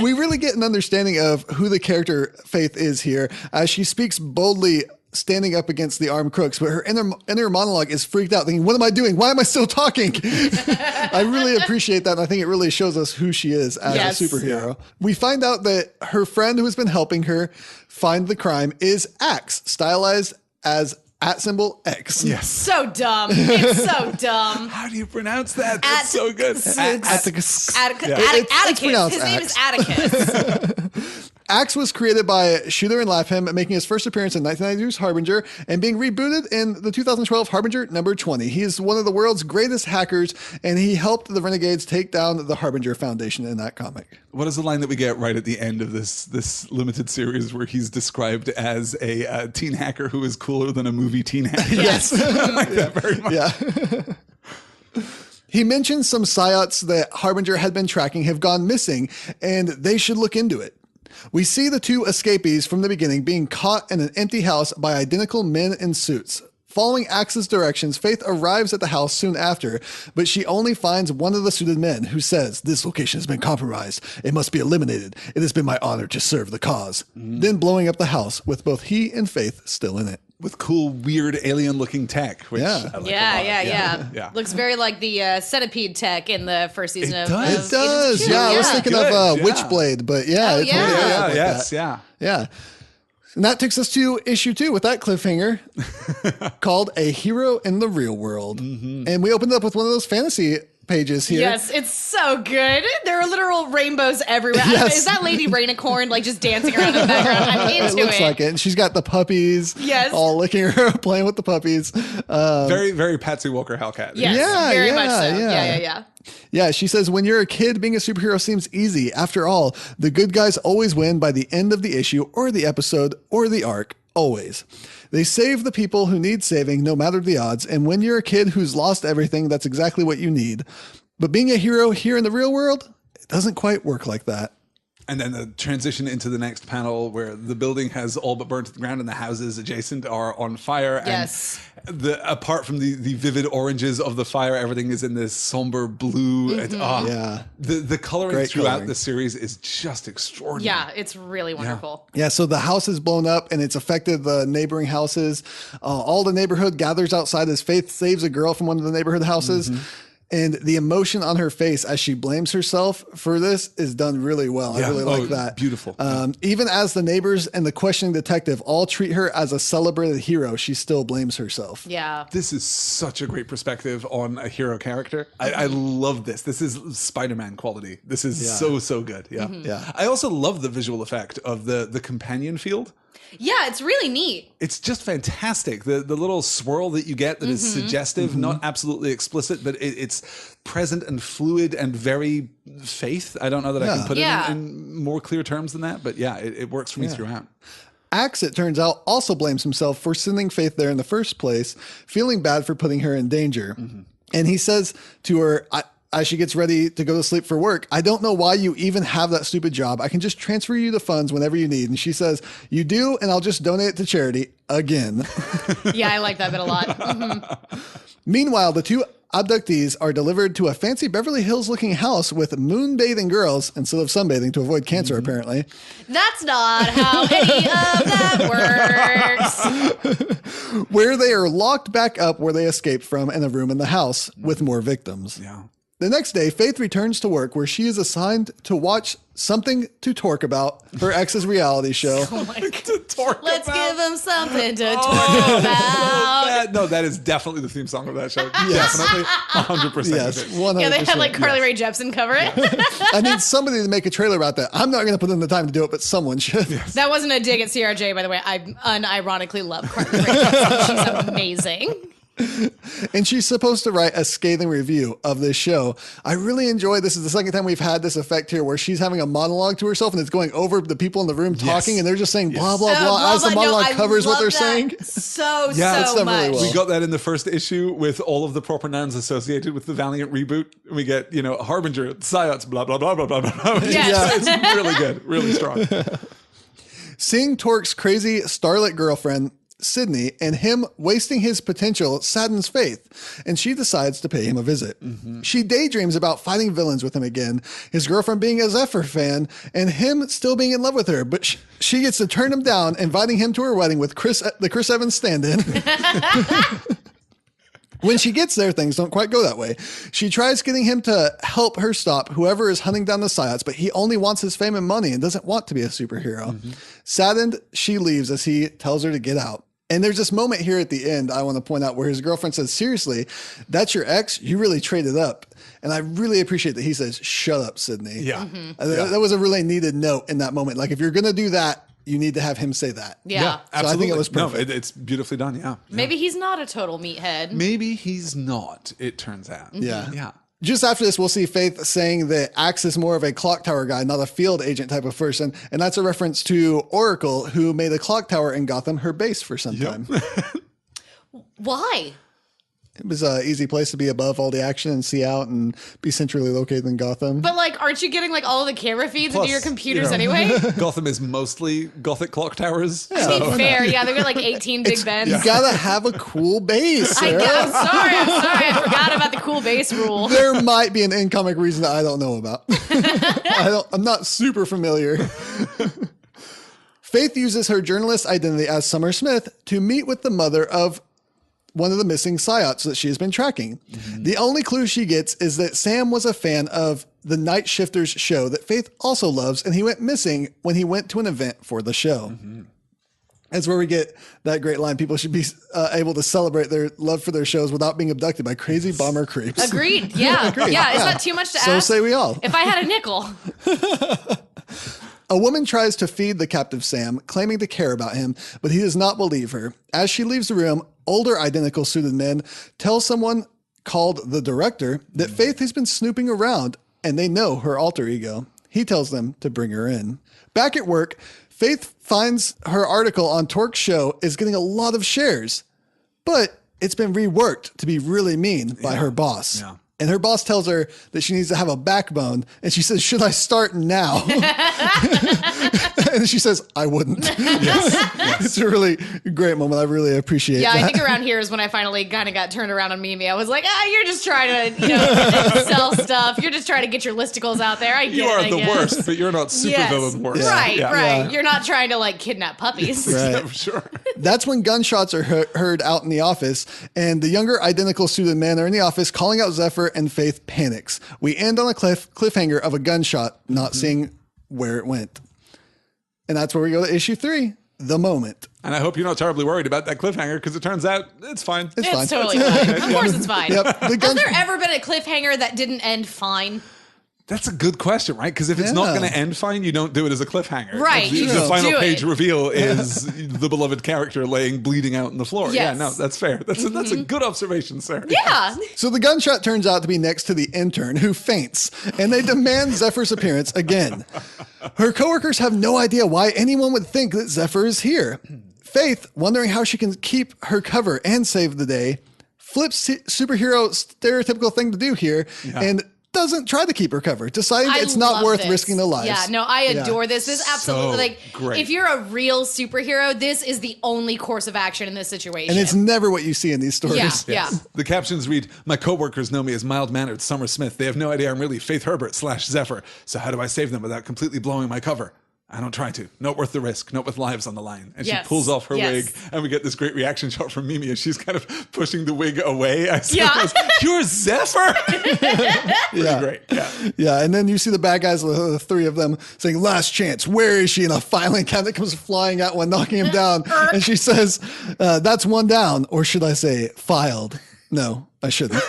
We really get an understanding of who the character Faith is here as she speaks boldly standing up against the armed crooks, but her inner monologue is freaked out, thinking, what am I doing? Why am I still talking? I really appreciate that. And I think it really shows us who she is as a superhero. We find out that her friend who has been helping her find the crime is Axe, stylized as @X. Yes. So dumb. It's so dumb. How do you pronounce that? That's so good. Atticus. Atticus. pronounced His name Axe. is Atticus. Axe was created by Shooter and Lapham, making his first appearance in 1992's Harbinger and being rebooted in the 2012 Harbinger number 20. He is one of the world's greatest hackers, and he helped the Renegades take down the Harbinger Foundation in that comic. What is the line that we get right at the end of this limited series where he's described as a teen hacker who is cooler than a movie teen hacker? Yes. I like that very much. Yeah. He mentioned some psyops that Harbinger had been tracking have gone missing, and they should look into it. We see the two escapees from the beginning being caught in an empty house by identical men in suits. Following Axe's directions, Faith arrives at the house soon after, but she only finds one of the suited men who says, "This location has been compromised. It must be eliminated. It has been my honor to serve the cause." Then blowing up the house with both he and Faith still in it. With cool, weird, alien-looking tech. Which Yeah. I like Yeah. Looks very like the centipede tech in the first season of It Agents of does. S.H.I.E.L.D. Yeah, I was thinking Good, of yeah. Witchblade, but yeah. Oh, it yeah. totally does Yeah, like yes, that. yeah. Yeah. And that takes us to issue 2 with that cliffhanger called A Hero in the Real World. And we opened up with one of those fantasy pages here. Yes, it's so good. There are literal rainbows everywhere. Yes. Is that Lady Rainicorn like just dancing around in the background? I'm into It looks like it. And she's got the puppies all licking her, playing with the puppies. Very, very Patsy Walker Hellcat. Yes, Yeah, very yeah, much so. yeah. Yeah. Yeah, she says, when you're a kid, being a superhero seems easy. After all, the good guys always win by the end of the issue or the episode or the arc. Always. They save the people who need saving, no matter the odds. And when you're a kid who's lost everything, that's exactly what you need. But being a hero here in the real world, it doesn't quite work like that. And then the transition into the next panel where the building has all but burned to the ground and the houses adjacent are on fire. Yes. And apart from the vivid oranges of the fire, everything is in this somber blue. Yeah. The coloring Great throughout coloring. the series is just extraordinary. Yeah, it's really wonderful. Yeah, so the house is blown up and it's affected the neighboring houses. All the neighborhood gathers outside as Faith saves a girl from one of the neighborhood houses. And the emotion on her face as she blames herself for this is done really well. Yeah. I really like that. Beautiful. Even as the neighbors and the questioning detective all treat her as a celebrated hero, she still blames herself. Yeah. This is such a great perspective on a hero character. I love this. This is Spider-Man quality. This is so good. Yeah. Yeah. I also love the visual effect of the companion field. Yeah, it's really neat. It's just fantastic. The little swirl that you get that is suggestive, not absolutely explicit, but it's present and fluid and very Faith. I don't know that I can put it in more clear terms than that, but yeah, it works for me throughout. Axe, it turns out, also blames himself for sending Faith there in the first place, feeling bad for putting her in danger. And he says to her, as she gets ready to go to sleep for work, "I don't know why you even have that stupid job. I can just transfer you the funds whenever you need." And she says, "You do, and I'll just donate it to charity again." Yeah, I like that bit a lot. Meanwhile, the two abductees are delivered to a fancy Beverly Hills looking house with moonbathing girls instead of sunbathing to avoid cancer, apparently. That's not how any of that works. Where they are locked back up where they escaped from in a room in the house with more victims. Yeah. The next day, Faith returns to work where she is assigned to watch Something to Torque About, her ex's reality show. Oh my God. To torque Let's about. give them something to talk about. No, that is definitely the theme song of that show. Definitely 100%. Yes, of it. 100%. Yeah, they had like Carly Rae Jepsen cover it. I need somebody to make a trailer about that. I'm not going to put in the time to do it, but someone should. That wasn't a dig at CRJ, by the way. I unironically love Carly Rae Jepsen. She's amazing. And she's supposed to write a scathing review of this show. I really enjoy this. Is the second time we've had this effect here where she's having a monologue to herself and it's going over the people in the room talking and they're just saying blah, blah, blah, as the monologue covers what they're saying. So Yeah, it's done much. really well. We got that in the first issue with all of the proper nouns associated with the Valiant reboot. We get, Harbinger, Psyops, blah, blah, blah, blah, blah, blah. Yes. It's really good, really strong. Seeing Torque's crazy starlet girlfriend Sydney, and him wasting his potential saddens Faith, and she decides to pay him a visit. She daydreams about fighting villains with him again, his girlfriend being a Zephyr fan, and him still being in love with her, but she gets to turn him down, inviting him to her wedding with the Chris Evans stand-in. When she gets there, things don't quite go that way. She tries getting him to help her stop whoever is hunting down the Psyops, but he only wants his fame and money and doesn't want to be a superhero. Saddened, she leaves as he tells her to get out. And there's this moment here at the end I want to point out where his girlfriend says, seriously, that's your ex? You really traded up. And I really appreciate that he says, shut up, Sydney. Yeah. That was a really needed note in that moment. Like, if you're going to do that, you need to have him say that. Yeah. So I think it was perfect. No, it's beautifully done. Yeah. Maybe he's not a total meathead. Maybe he's not, it turns out. Yeah. Yeah. Just after this, we'll see Faith saying that Axe is more of a clock tower guy, not a field agent type of person. And that's a reference to Oracle, who made a clock tower in Gotham her base for some time. Why? It was an easy place to be above all the action and see out and be centrally located in Gotham. But like, aren't you getting like all of the camera feeds Plus, into your computers you know, anyway? Gotham is mostly Gothic clock towers. I mean, fair. Yeah, they've got like 18 Big Bens. You gotta have a cool base, Sarah. I'm sorry. I forgot about the cool base rule. There might be an in-comic reason that I don't know about. I'm not super familiar. Faith uses her journalist identity as Summer Smith to meet with the mother of one of the missing Psyops that she has been tracking. The only clue she gets is that Sam was a fan of the Night Shifters show that Faith also loves, and he went missing when he went to an event for the show. That's where we get that great line. People should be able to celebrate their love for their shows without being abducted by crazy bomber creeps. Agreed. Yeah. Agreed. Yeah. It's not too much to ask. So say we all. If I had a nickel. A woman tries to feed the captive Sam, claiming to care about him, but he does not believe her. As she leaves the room, older identical suited men tell someone called the director that Faith has been snooping around, and they know her alter ego. He tells them to bring her in. Back at work, Faith finds her article on Torque's show is getting a lot of shares, but it's been reworked to be really mean by her boss. Yeah. And her boss tells her that she needs to have a backbone. And she says, should I start now? And she says, I wouldn't. Yes. It's a really great moment. I really appreciate that. Yeah, I think around here is when I finally kind of got turned around on Mimi. I was like, you're just trying to, sell stuff. You're just trying to get your listicles out there. You are the worst, but you're not super villain worst. Yeah. Right. Yeah. You're not trying to like kidnap puppies. Right. Yeah, for sure. That's when gunshots are heard out in the office, and the younger identical suited men are in the office calling out Zephyr, and Faith panics. We end on a cliffhanger of a gunshot, not seeing where it went. And that's where we go to issue 3, The Moment. And I hope you're not terribly worried about that cliffhanger, because it turns out it's fine. It's fine. Totally fine. Of course it's fine. Yep. Has there ever been a cliffhanger that didn't end fine? That's a good question, right? Because if it's not going to end fine, you don't do it as a cliffhanger. Right. The, You the just final do page it. reveal is the beloved character laying bleeding out on the floor. Yes. Yeah, no, that's fair. That's a good observation, sir. Yeah. So the gunshot turns out to be next to the intern, who faints, and they demand Zephyr's appearance again. Her coworkers have no idea why anyone would think that Zephyr is here. Faith, wondering how she can keep her cover and save the day, flips superhero stereotypical thing to do here, and doesn't try to keep her cover, deciding I it's not love worth this. risking the lives. Yeah, no, I adore this. This is absolutely So like great. if you're a real superhero, this is the only course of action in this situation. And it's never what you see in these stories. yeah. The captions read, "My coworkers know me as mild-mannered Summer Smith. They have no idea I'm really Faith Herbert / Zephyr. So how do I save them without completely blowing my cover? I don't try to. Not worth the risk. Not with lives on the line." And Yes. she pulls off her Yes. wig, and we get this great reaction shot from Mimi as she's kind of pushing the wig away. I Yeah. suppose, "You're Zephyr." Pretty great. Yeah. Yeah, and then you see the bad guys, the 3 of them, saying, "Last chance, where is she?" And a filing cabinet comes flying out when knocking him down. And she says, "That's 1 down." Or should I say, filed? No, I shouldn't.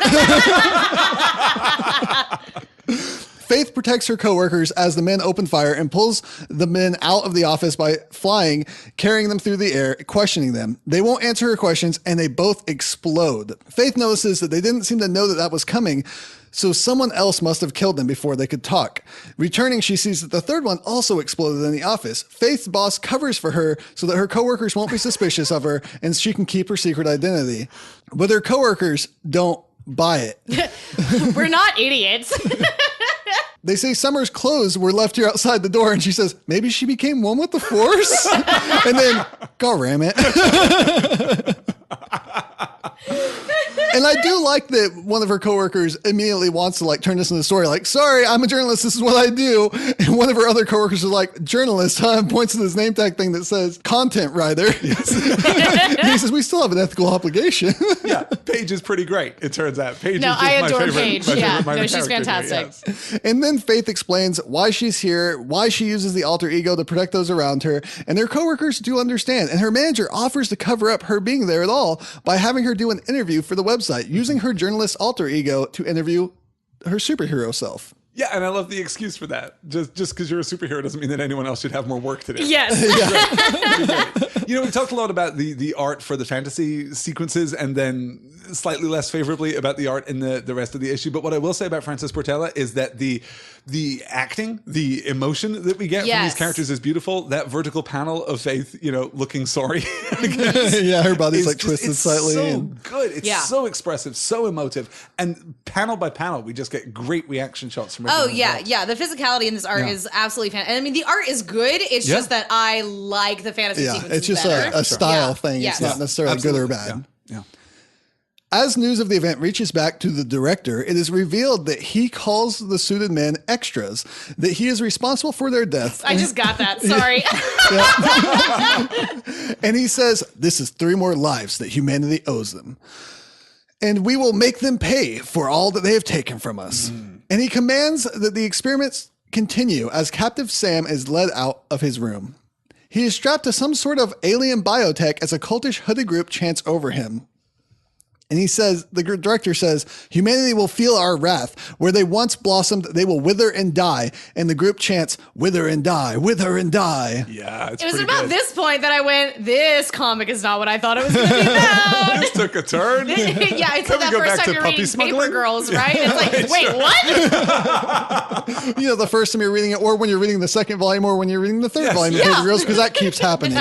Faith protects her coworkers as the men open fire and pulls the men out of the office by flying, carrying them through the air, questioning them. They won't answer her questions, and they both explode. Faith notices that they didn't seem to know that that was coming, so someone else must have killed them before they could talk. Returning, she sees that the 3rd one also exploded in the office. Faith's boss covers for her so that her coworkers won't be suspicious of her, and she can keep her secret identity. But her coworkers don't buy it. We're not idiots. They say Summer's clothes were left here outside the door, and she says, maybe she became one with the Force? And then, go ram it. And I do like that one of her coworkers immediately wants to like turn this into a story. Like, sorry, I'm a journalist. This is what I do. And one of her other coworkers is like, journalist, huh? And points to this name tag thing that says content writer. Yes. And he says, we still have an ethical obligation. Yeah, Paige is pretty great. It turns out Paige. No, is just I my adore favorite, Paige. my Yeah, favorite minor no, she's character here, fantastic. yes. And then Faith explains why she's here, why she uses the alter ego to protect those around her, and their coworkers do understand. And her manager offers to cover up her being there at all by having her do an interview for the website, using her journalist alter ego to interview her superhero self. Yeah, and I love the excuse for that. Just because you're a superhero doesn't mean that anyone else should have more work to do. Yes. You know, we've talked a lot about the art for the fantasy sequences and then slightly less favorably about the art in the rest of the issue. But what I will say about Frances Portela is that the acting, the emotion that we get from these characters is beautiful. That vertical panel of Faith, you know, looking sorry. Yeah, her body's like twisted slightly. It's so and good. It's so expressive, so emotive. And panel by panel, we just get great reaction shots from Oh, everyone yeah, involved. yeah. The physicality in this art is absolutely fantastic. I mean, the art is good. It's just that I like the fantasy sequences it's just better. a style thing. Yes. It's not necessarily good or bad. Yeah. As news of the event reaches back to the director, it is revealed that he calls the suited men extras, that he is responsible for their death. I just got that. Sorry. And he says, this is 3 more lives that humanity owes them. And we will make them pay for all that they have taken from us. And he commands that the experiments continue as Captive Sam is led out of his room. He is strapped to some sort of alien biotech as a cultish hooded group chants over him. And he says, the director says, humanity will feel our wrath. Where they once blossomed, they will wither and die. And the group chants, wither and die, wither and die. Yeah, it's It was pretty about good. this point that I went, this comic is not what I thought it was going to be about. This took a turn. Yeah, it's Can like we go that first back time to you're puppy reading smuggling? Paper Girls, right? It's like, wait, what? You know, the first time you're reading it, or when you're reading the second volume, or when you're reading the third volume of Paper Girls, because that keeps happening.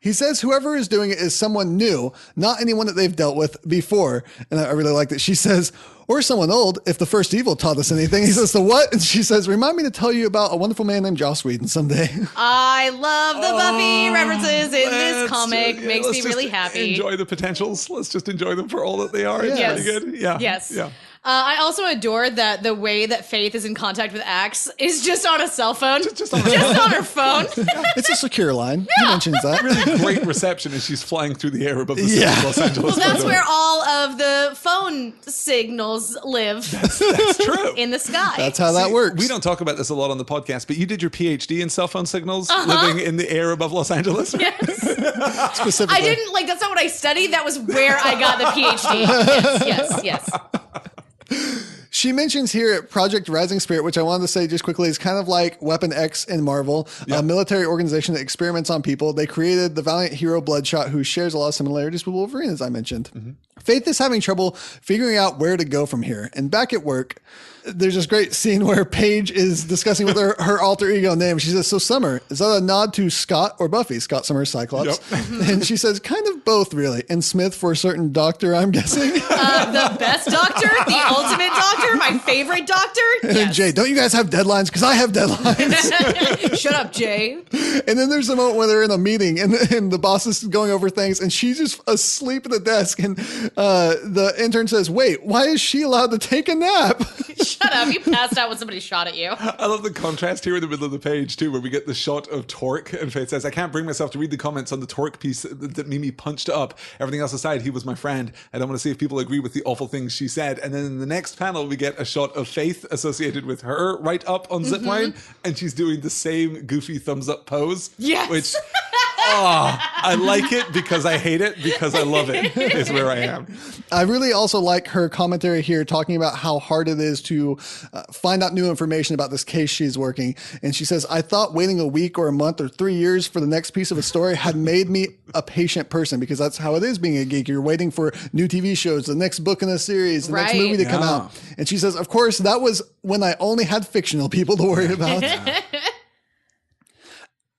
He says whoever is doing it is someone new, not anyone that they've dealt with before. And I really like that. She says, or someone old, if the first evil taught us anything. He says, the what? And she says, remind me to tell you about a wonderful man named Joss Whedon someday. I love the Buffy references in this comic. Makes me really happy. Enjoy the potentials. Let's just enjoy them for all that they are. It's Yes. pretty good. Yeah. Yes. Yeah. I also adore that the way that Faith is in contact with Axe is just on a cell phone. Just on Just on her phone. It's a secure line. He mentions that. really great reception as she's flying through the air above the city of Los Angeles. Well, that's where all of the phone signals live. That's true. In the sky. That's how that works. We don't talk about this a lot on the podcast, but you did your PhD in cell phone signals living in the air above Los Angeles. Yes. Specifically. I didn't, like, that's not what I studied. That was where I got the PhD. Yes. She mentions here at Project Rising Spirit, which I wanted to say just quickly is kind of like Weapon X in Marvel, a military organization that experiments on people. They created the valiant hero Bloodshot, who shares a lot of similarities with Wolverine, as I mentioned. Faith is having trouble figuring out where to go from here. And back at work, there's this great scene where Paige is discussing with her alter ego name. She says, so Summer, is that a nod to Scott or Buffy? Scott Summers, Cyclops. Yep. And she says, kind of both, really. And Smith for a certain doctor, I'm guessing. The best doctor, the ultimate doctor, my favorite doctor. And Yes. Jay, don't you guys have deadlines? Because I have deadlines. Shut up, Jay. And then there's a moment where they're in a meeting and the boss is going over things and she's just asleep at the desk. And the intern says, wait, why is she allowed to take a nap? Shut up. You passed out when somebody shot at you. I love the contrast here in the middle of the page, too, where we get the shot of Torque, and Faith says, I can't bring myself to read the comments on the Torque piece that Mimi punched up. Everything else aside, he was my friend. I don't want to see if people agree with the awful things she said. And then in the next panel, we get a shot of Faith associated with her right up on Zipline, and she's doing the same goofy thumbs up pose. Yes. Which, I like it because I hate it because I love it, is where I am. I really also like her commentary here talking about how hard it is to find out new information about this case she's working. And she says, I thought waiting a week or a month or 3 years for the next piece of a story had made me a patient person, because that's how it is being a geek. You're waiting for new TV shows, the next book in a series, the next Right. movie to come Yeah. out. And she says, of course, that was when I only had fictional people to worry about.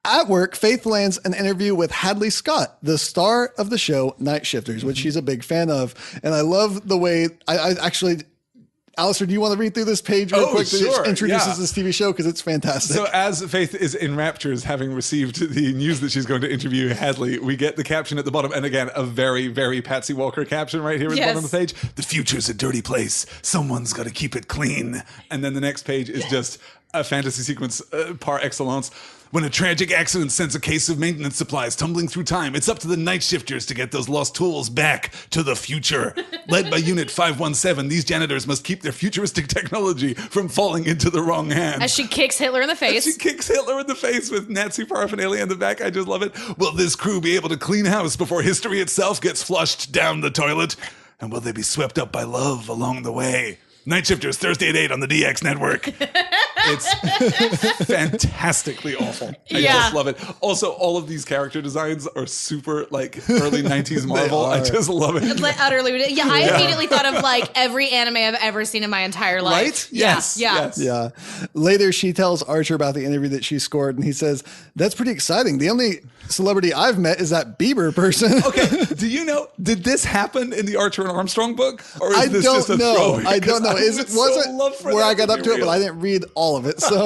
At work, Faith lands an interview with Hadley Scott, the star of the show Night Shifters, which she's a big fan of. And I love the way I actually Alistair, do you want to read through this page real quick sure. that introduces Yeah. this TV show? Because it's fantastic. So as Faith is in raptures, having received the news that she's going to interview Hadley, we get the caption at the bottom, and again, a very, very Patsy Walker caption right here at the bottom of the page. The future's a dirty place. Someone's got to keep it clean. And then the next page is just a fantasy sequence par excellence. When a tragic accident sends a case of maintenance supplies tumbling through time, it's up to the night shifters to get those lost tools back to the future. Led by Unit 517, these janitors must keep their futuristic technology from falling into the wrong hands. As she kicks Hitler in the face. She kicks Hitler in the face with Nazi paraphernalia in the back. I just love it. Will this crew be able to clean house before history itself gets flushed down the toilet? And will they be swept up by love along the way? Night Shifters, Thursday at 8 on the DX network. It's fantastically awful. I just love it. Also, all of these character designs are super like early 90s Marvel. I just love it. Like, utterly. Yeah, I immediately thought of like every anime I've ever seen in my entire life. Right? Yes. Yeah. Yes. Yeah. Later, she tells Archer about the interview that she scored, and he says, "That's pretty exciting. The only celebrity I've met is that Bieber person." Okay. Do you know, did this happen in the Archer and Armstrong book? Or is this just a throwaway? I don't know. It wasn't where I got up to it, but I didn't read all of it. So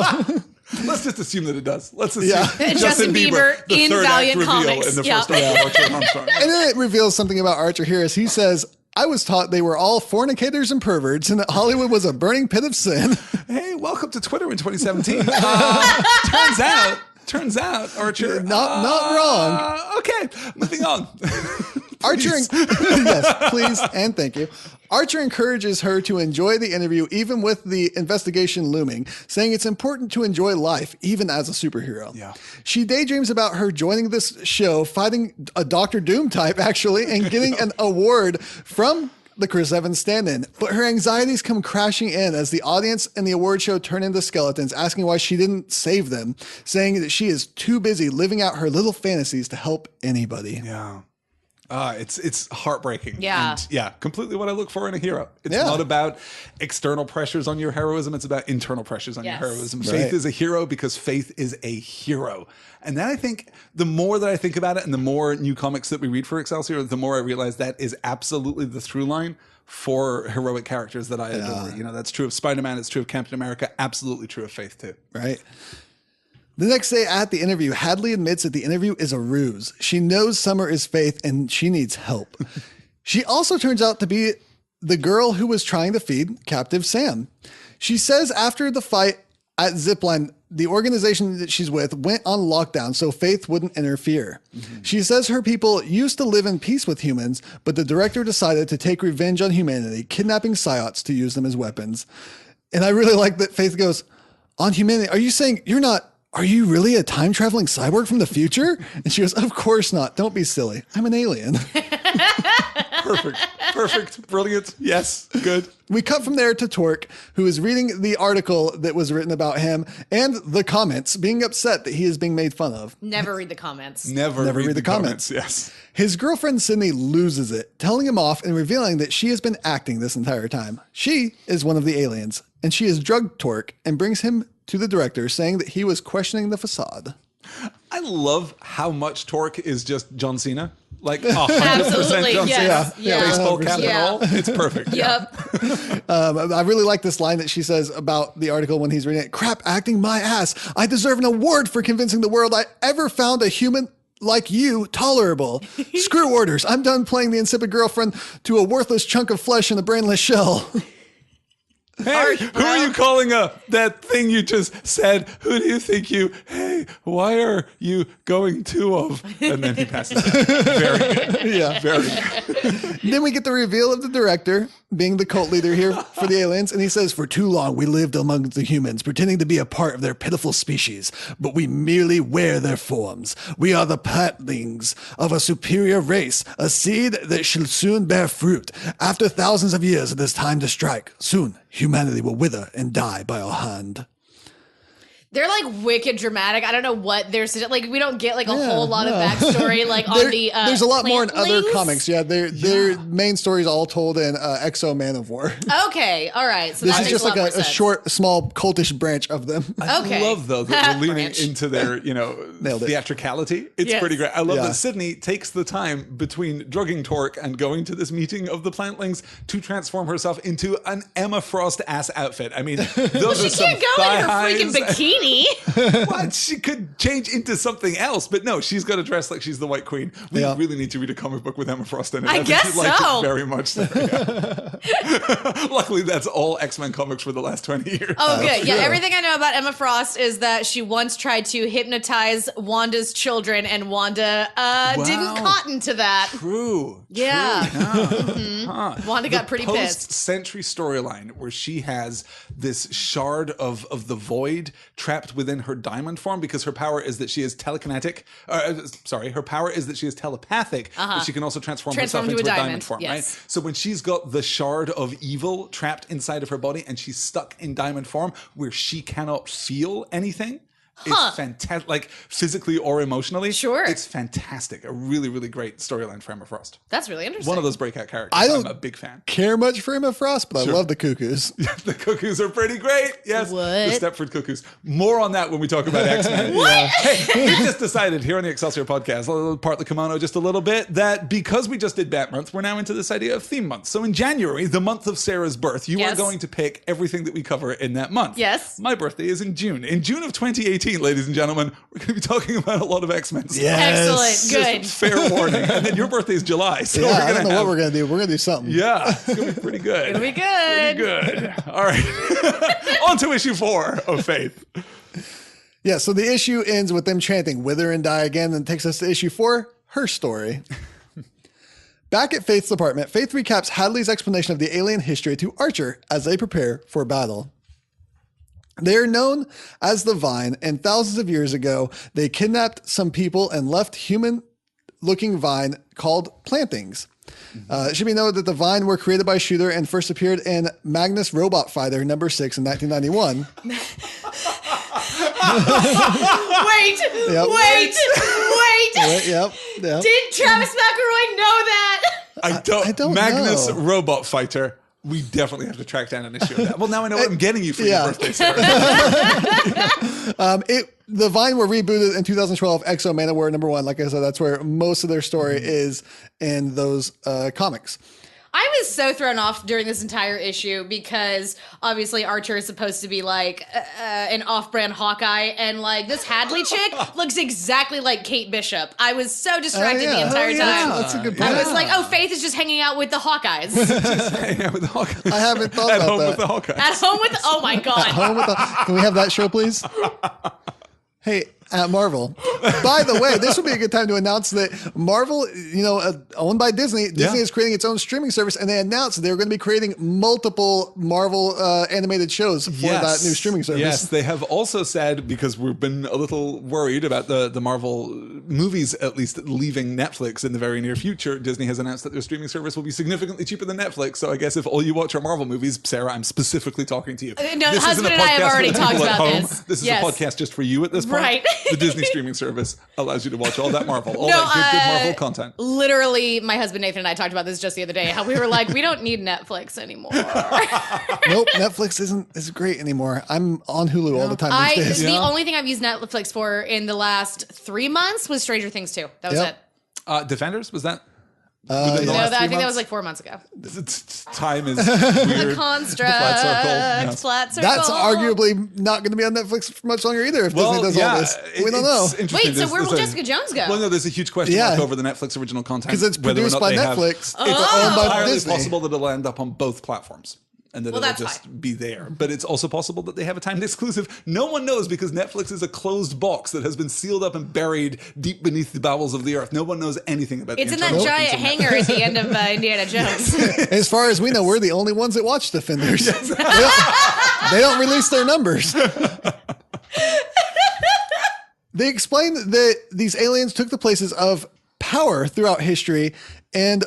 let's just assume that it does. Let's assume Justin Bieber the in third Valiant act reveal Comics. in the first arc of Archer and Armstrong. And then it reveals something about Archer here as he says, "I was taught they were all fornicators and perverts and that Hollywood was a burning pit of sin." Hey, welcome to Twitter in 2017. Turns out, Archer. Not wrong. Okay, moving on. Archer, yes, please and thank you. Archer encourages her to enjoy the interview even with the investigation looming, saying it's important to enjoy life even as a superhero. Yeah. She daydreams about her joining this show, fighting a Doctor Doom type actually, and getting an award from the Chris Evans stand-in. But her anxieties come crashing in as the audience and the award show turn into skeletons, asking why she didn't save them, saying that she is too busy living out her little fantasies to help anybody. Yeah. It's heartbreaking. Yeah. And yeah, completely what I look for in a hero. It's not about external pressures on your heroism. It's about internal pressures on your heroism. Right. Faith is a hero because Faith is a hero. And then I think the more that I think about it and the more new comics that we read for Excelsior, the more I realize that is absolutely the through line for heroic characters that I adore. You know, that's true of Spider-Man. It's true of Captain America. Absolutely true of Faith too. Right. The next day at the interview, Hadley admits that the interview is a ruse. She knows Summer is Faith and she needs help. She also turns out to be the girl who was trying to feed captive Sam. She says after the fight at Zipline, the organization that she's with went on lockdown so Faith wouldn't interfere. Mm-hmm. She says her people used to live in peace with humans, but the director decided to take revenge on humanity, kidnapping psiots to use them as weapons. And I really like that Faith goes, "On humanity, are you saying are you really a time-traveling cyborg from the future?" And she goes, "Of course not. Don't be silly. I'm an alien." Perfect. Brilliant. Yes. Good. We cut from there to Torque, who is reading the article that was written about him and the comments, being upset that he is being made fun of. Never read the comments. Never read the comments. Yes. His girlfriend Sydney loses it, telling him off and revealing that she has been acting this entire time. She is one of the aliens, and she has drugged Torque and brings him to the director, saying that he was questioning the facade. I love how much Torque is just John Cena. Like 100% John yes. Cena. Yeah. Baseball cap Yeah. and all. It's perfect. Yep. I really like this line that she says about the article when he's reading it. "Crap acting my ass. I deserve an award for convincing the world I ever found a human like you tolerable. Screw orders. I'm done playing the insipid girlfriend to a worthless chunk of flesh in a brainless shell." Hey, who are you calling that thing you just said? Who do you think hey, why are you going to of? And then he passes out. Very good. Yeah. Very good. Then we get the reveal of the director being the cult leader here for the aliens. And he says, "For too long, we lived among the humans, pretending to be a part of their pitiful species, but we merely wear their forms. We are the plantlings of a superior race, a seed that shall soon bear fruit. After thousands of years, it is time to strike. Soon, humanity will wither and die by our hand." They're like wicked dramatic. I don't know what they're like. We don't get like a whole lot of backstory like on the. There's a lot more in other plantlings. comics. Yeah, their main story is all told in Exo Man of War. Okay, all right. So This that is makes just a lot like more a sense. short, small cultish branch of them. I Okay. love though that they're leaning Branch. into their, Nailed it. theatricality. It's Yes. pretty great. I love Yeah. that Sydney takes the time between drugging Torque and going to this meeting of the plantlings to transform herself into an Emma Frost ass outfit. I mean, those She are some can't go in her thigh freaking highs. bikini. What? She could change into something else, but no, she's got to dress like she's the White Queen. We Yeah. really need to read a comic book with Emma Frost in it. I think guess you'd like so. it very much. So, yeah. Luckily, that's all X-Men comics for the last 20 years. Oh, good. Yeah, true. everything I know about Emma Frost is that she once tried to hypnotize Wanda's children, and Wanda didn't cotton to that. True. Yeah. True. Huh. Wanda got pretty pissed. Post-Sentry storyline where she has this shard of the void trapped within her diamond form because her power is that she is telekinetic. Her power is that she is telepathic, but she can also transform herself into a diamond form, yes. right? So when she's got the shard of evil trapped inside of her body and she's stuck in diamond form where she cannot feel anything, it's fantastic, like physically or emotionally. Sure. It's fantastic. A really, really great storyline for Emma Frost. That's really interesting. One of those breakout characters. I don't I'm a big fan. care much for Emma Frost, but I love the Cuckoos. The Cuckoos are pretty great. Yes. What? The Stepford Cuckoos. More on that when we talk about X-Men. Hey, we just decided here on the Excelsior podcast, I'll part the kimono just a little bit, that because we just did Bat Month, we're now into this idea of theme month. So in January, the month of Sarah's birth, you Yes. are going to pick everything that we cover in that month. Yes. My birthday is in June. In June of 2018, ladies and gentlemen, we're going to be talking about a lot of X-Men. Yes. Excellent. Good. Just fair warning. And then your birthday is July. So Yeah, we're I going don't to know have what we're going to do. We're going to do something. yeah, it's gonna be pretty good. It'll be good. Pretty good. All right. On to issue 4 of Faith. Yeah, so the issue ends with them chanting "Wither and die again," and takes us to issue 4, her story. Back at Faith's apartment, Faith recaps Hadley's explanation of the alien history to Archer as they prepare for battle. They are known as the Vine, and thousands of years ago, they kidnapped some people and left human-looking vine called plantings. It should be noted that the Vine were created by Shooter and first appeared in Magnus Robot Fighter number 6 in 1991. Wait. Yep. Did Travis McElroy know that? I don't Magnus know. Robot Fighter. We definitely have to track down an issue of that. Well, now I know what I'm getting you for Yeah. your birthday, Sarah. The Vine were rebooted in 2012, Exo Man of War number 1. Like I said, that's where most of their story is in those comics. I was so thrown off during this entire issue because obviously Archer is supposed to be like an off-brand Hawkeye, and like this Hadley chick looks exactly like Kate Bishop. I was so distracted the entire time. That's a good I point. was like, oh, Faith is just hanging out with the Hawkeyes. Hang out with the Hawkeye. I haven't thought At about home that. with the Hawkeye. At home with, oh my God. Home with the, can we have that show, please? Hey, at Marvel. By the way, this would be a good time to announce that Marvel, owned by Disney, Disney is creating its own streaming service, and they announced they're going to be creating multiple Marvel animated shows for that new streaming service. Yes, they have also said, because we've been a little worried about the Marvel movies at least leaving Netflix in the very near future, Disney has announced that their streaming service will be significantly cheaper than Netflix. So I guess if all you watch are Marvel movies, Sarah, I'm specifically talking to you. No, This husband isn't a and I have podcast for already the talked people at about home. this. This is Yes. a podcast just for you at this point. Right. The Disney streaming service allows you to watch all that Marvel, all No, that good Marvel content. Literally, my husband Nathan and I talked about this just the other day, how we were like, we don't need Netflix anymore. Nope, Netflix isn't great anymore. I'm on Hulu all the time these days. The only thing I've used Netflix for in the last 3 months was Stranger Things 2. That was Yep. it. Defenders, was that? No, last I 3 think that months? was like 4 months ago. Time is weird. A construct. Flat circle, yes. Flat circle. That's arguably not going to be on Netflix for much longer either if Disney does all this. We don't know. Wait, so where will Jessica Jones go? Well, no, there's a huge question mark over the Netflix original content. Because it's whether or produced not by they have- Netflix. Oh. It's owned by entirely Disney. possible that it'll end up on both platforms. And that Well, it'll that's just fine. be there. But it's also possible that they have a timed exclusive. No one knows because Netflix is a closed box that has been sealed up and buried deep beneath the bowels of the earth. No one knows anything about It's the in that internal giant workings of hangar at the end of Indiana Jones. As far as we know, we're the only ones that watch Defenders. They don't release their numbers. They explain that these aliens took the places of power throughout history, and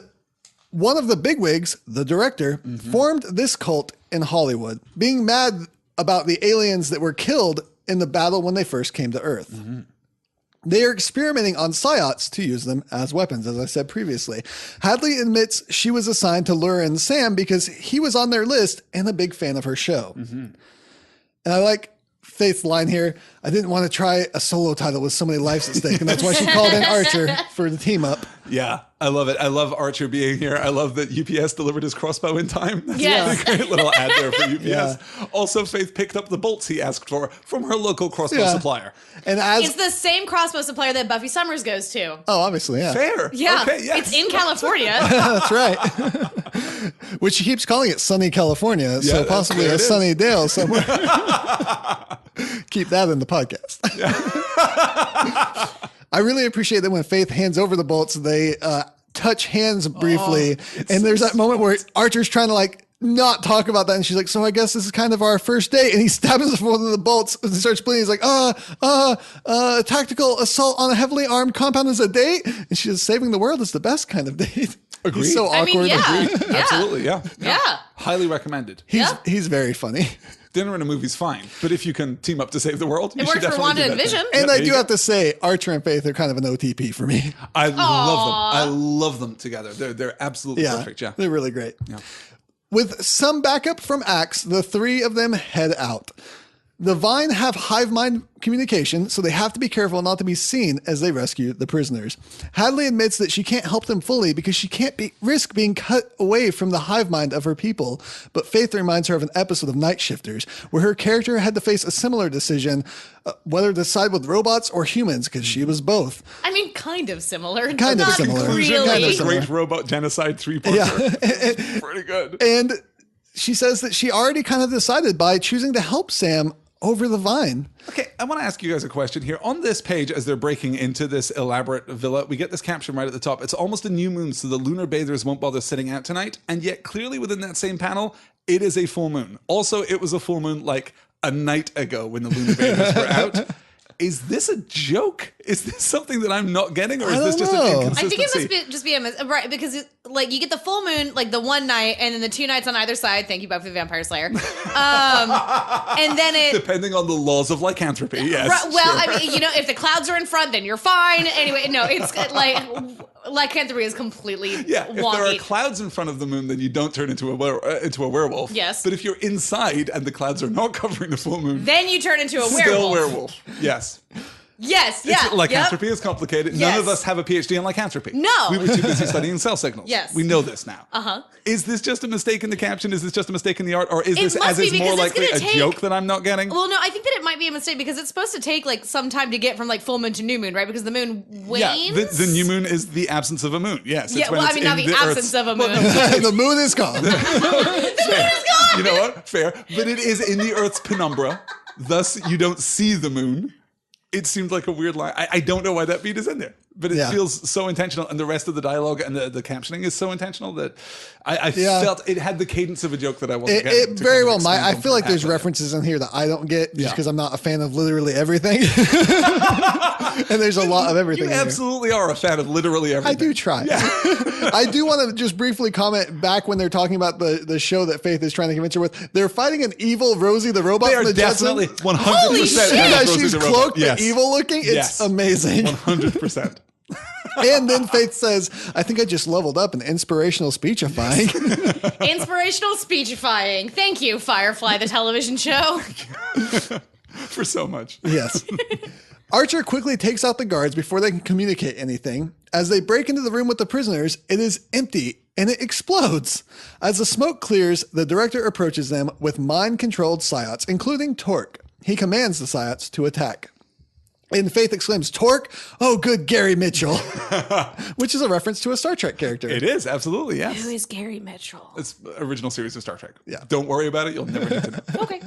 one of the bigwigs, the director, formed this cult in Hollywood. Being mad about the aliens that were killed in the battle when they first came to Earth. They are experimenting on psiots to use them as weapons, as I said previously. Hadley admits she was assigned to lure in Sam because he was on their list and a big fan of her show. And I like Faith's line here. I didn't want to try a solo title with so many lives at stake, and that's why she called in Archer for the team up. Yeah, I love it. I love Archer being here. I love that UPS delivered his crossbow in time. That's Yes. a great little ad there for UPS. Yeah. Also, Faith picked up the bolts he asked for from her local crossbow supplier. And as It's the same crossbow supplier that Buffy Summers goes to. oh, obviously, yeah, Fair. Yeah, Okay, yes. it's in California. that's right. Which she keeps calling it sunny California, so possibly there a it is. sunny Dale somewhere. Keep that in the podcast. I really appreciate that when Faith hands over the bolts, they touch hands briefly. And there's that moment where Archer's trying to like not talk about that. And she's like, so I guess this is kind of our first date. And he stabs one of the bolts and starts bleeding. He's like, tactical assault on a heavily armed compound is a date. And she says, saving the world is the best kind of date. Agreed. He's so awkward. I mean, yeah. Yeah. Absolutely, yeah. Yeah. Highly recommended. He's very funny. Dinner and a movie's fine, but if you can team up to save the world, you It should worked for definitely Wanda do and that Vision. thing. And Yep, I there do you have go. to say, Archer and Faith are kind of an OTP for me. I love them. I love them together. They're absolutely perfect. Yeah. They're really great. Yeah. With some backup from Axe, the three of them head out. The Vine have hive mind communication, so they have to be careful not to be seen as they rescue the prisoners. Hadley admits that she can't help them fully because she can't risk being cut away from the hive mind of her people, but Faith reminds her of an episode of Night Shifters where her character had to face a similar decision, whether to side with robots or humans, because she was both. I mean, kind of similar. Kind of Not similar. Really. Kind of similar. Great robot genocide 3-parter. Yeah. Pretty good. And she says that she already kind of decided by choosing to help Sam over the Vine. Okay, I want to ask you guys a question here. On this page, as they're breaking into this elaborate villa, we get this caption right at the top. It's almost a new moon, so the lunar bathers won't bother sitting out tonight. And yet, clearly within that same panel, it is a full moon. Also, it was a full moon like a night ago when the lunar bathers were out. Is this a joke? Is this something that I'm not getting, or is this just know. an I inconsistency? think it must just be a right, because like you get the full moon like the one night and then the 2 nights on either side. Thank you, Buffy the Vampire Slayer. And then it Depending on the laws of lycanthropy, yes. right, well, sure. I mean, you know, if the clouds are in front, then you're fine. Anyway, no, it's like lycanthropy is completely Yeah, if wonky. there are clouds in front of the moon, then you don't turn into a werewolf. Yes. But if you're inside and the clouds are not covering the full moon, then you turn into a still werewolf. werewolf. Yes. Yes, yeah. Lycanthropy yep. is complicated. Yes. None of us have a PhD in lycanthropy. No. We were too busy studying cell signals. Yes. We know this now. Uh-huh. Is this just a mistake in the caption? Is this just a mistake in the art? Or is It this, must as be, is more because it's likely, gonna a take- joke that I'm not getting? Well, no, I think that it might be a mistake because it's supposed to take like some time to get from like full moon to new moon, right? Because the moon wanes. Yeah, the new moon is the absence of a moon. Yes. Yeah, well, I mean, not the absence of a moon. The moon is gone. You know what? Fair. But it is in the Earth's penumbra. Thus, you don't see the moon. It seemed like a weird line. I don't know why that beat is in there, but it Yeah. feels so intentional. And the rest of the dialogue and the captioning is so intentional that I Yeah. felt it had the cadence of a joke that I wasn't getting. It to very kind of well expand might. I on feel like there's halfway. references in here that I don't get just Yeah. because I'm not a fan of literally everything. And there's a lot of everything You in here. absolutely are a fan of literally everything. I do try. I do want to just briefly comment back when they're talking about the show that Faith is trying to convince her with. They're fighting an evil Rosie the robot. They from are the definitely Jetsons. 100%. Holy shit. Yeah, Rosie she's the robot. cloaked Yes. and evil looking. It's Yes. amazing. 100%. And then Faith says, I think I just leveled up in inspirational speechifying. Inspirational speechifying. Thank you, Firefly, the television show. For so much. Yes. Archer quickly takes out the guards before they can communicate anything. As they break into the room with the prisoners, it is empty and it explodes. As the smoke clears, the director approaches them with mind-controlled psiots, including Torque. He commands the psiots to attack. And Faith exclaims, Torque? Oh, good Gary Mitchell. Which is a reference to a Star Trek character. It is, absolutely, yes. Who is Gary Mitchell? It's original series of Star Trek. Yeah. Don't worry about it. You'll never need to know. Okay.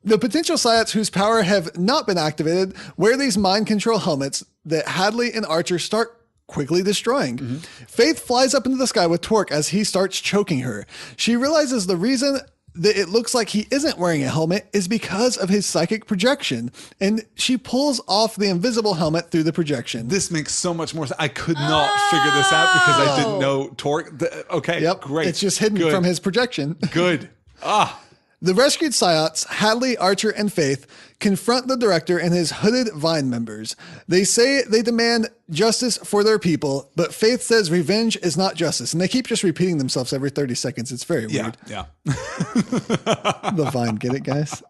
The potential psiots whose power have not been activated wear these mind control helmets that Hadley and Archer start quickly destroying. Faith flies up into the sky with Torque as he starts choking her. She realizes the reason that it looks like he isn't wearing a helmet is because of his psychic projection, and she pulls off the invisible helmet through the projection. This makes so much more sense. I could not figure this out because I didn't know Torque. Okay, Yep, great. it's just hidden Good. from his projection. Good. Ah, The rescued Psyots, Hadley, Archer, and Faith, confront the director and his hooded Vine members. They say they demand justice for their people, but Faith says revenge is not justice. And they keep just repeating themselves every 30 seconds. It's very weird. Yeah. The Vine, get it, guys?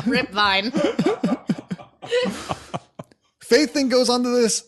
Rip Vine. Faith then goes on to this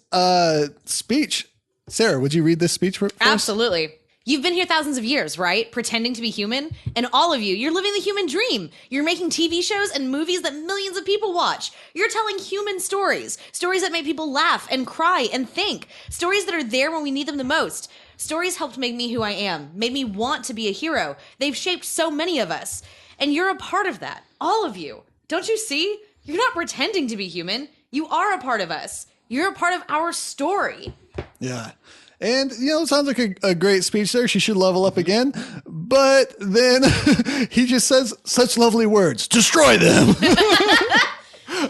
speech. Sarah, would you read this speech first? Absolutely. You've been here thousands of years, right? Pretending to be human. And all of you, you're living the human dream. You're making TV shows and movies that millions of people watch. You're telling human stories. Stories that make people laugh and cry and think. Stories that are there when we need them the most. Stories helped make me who I am, made me want to be a hero. They've shaped so many of us. And you're a part of that. All of you. Don't you see? You're not pretending to be human. You are a part of us. You're a part of our story. Yeah. And, it sounds like a great speech there. She should level up again. But then he just says such lovely words. Destroy them.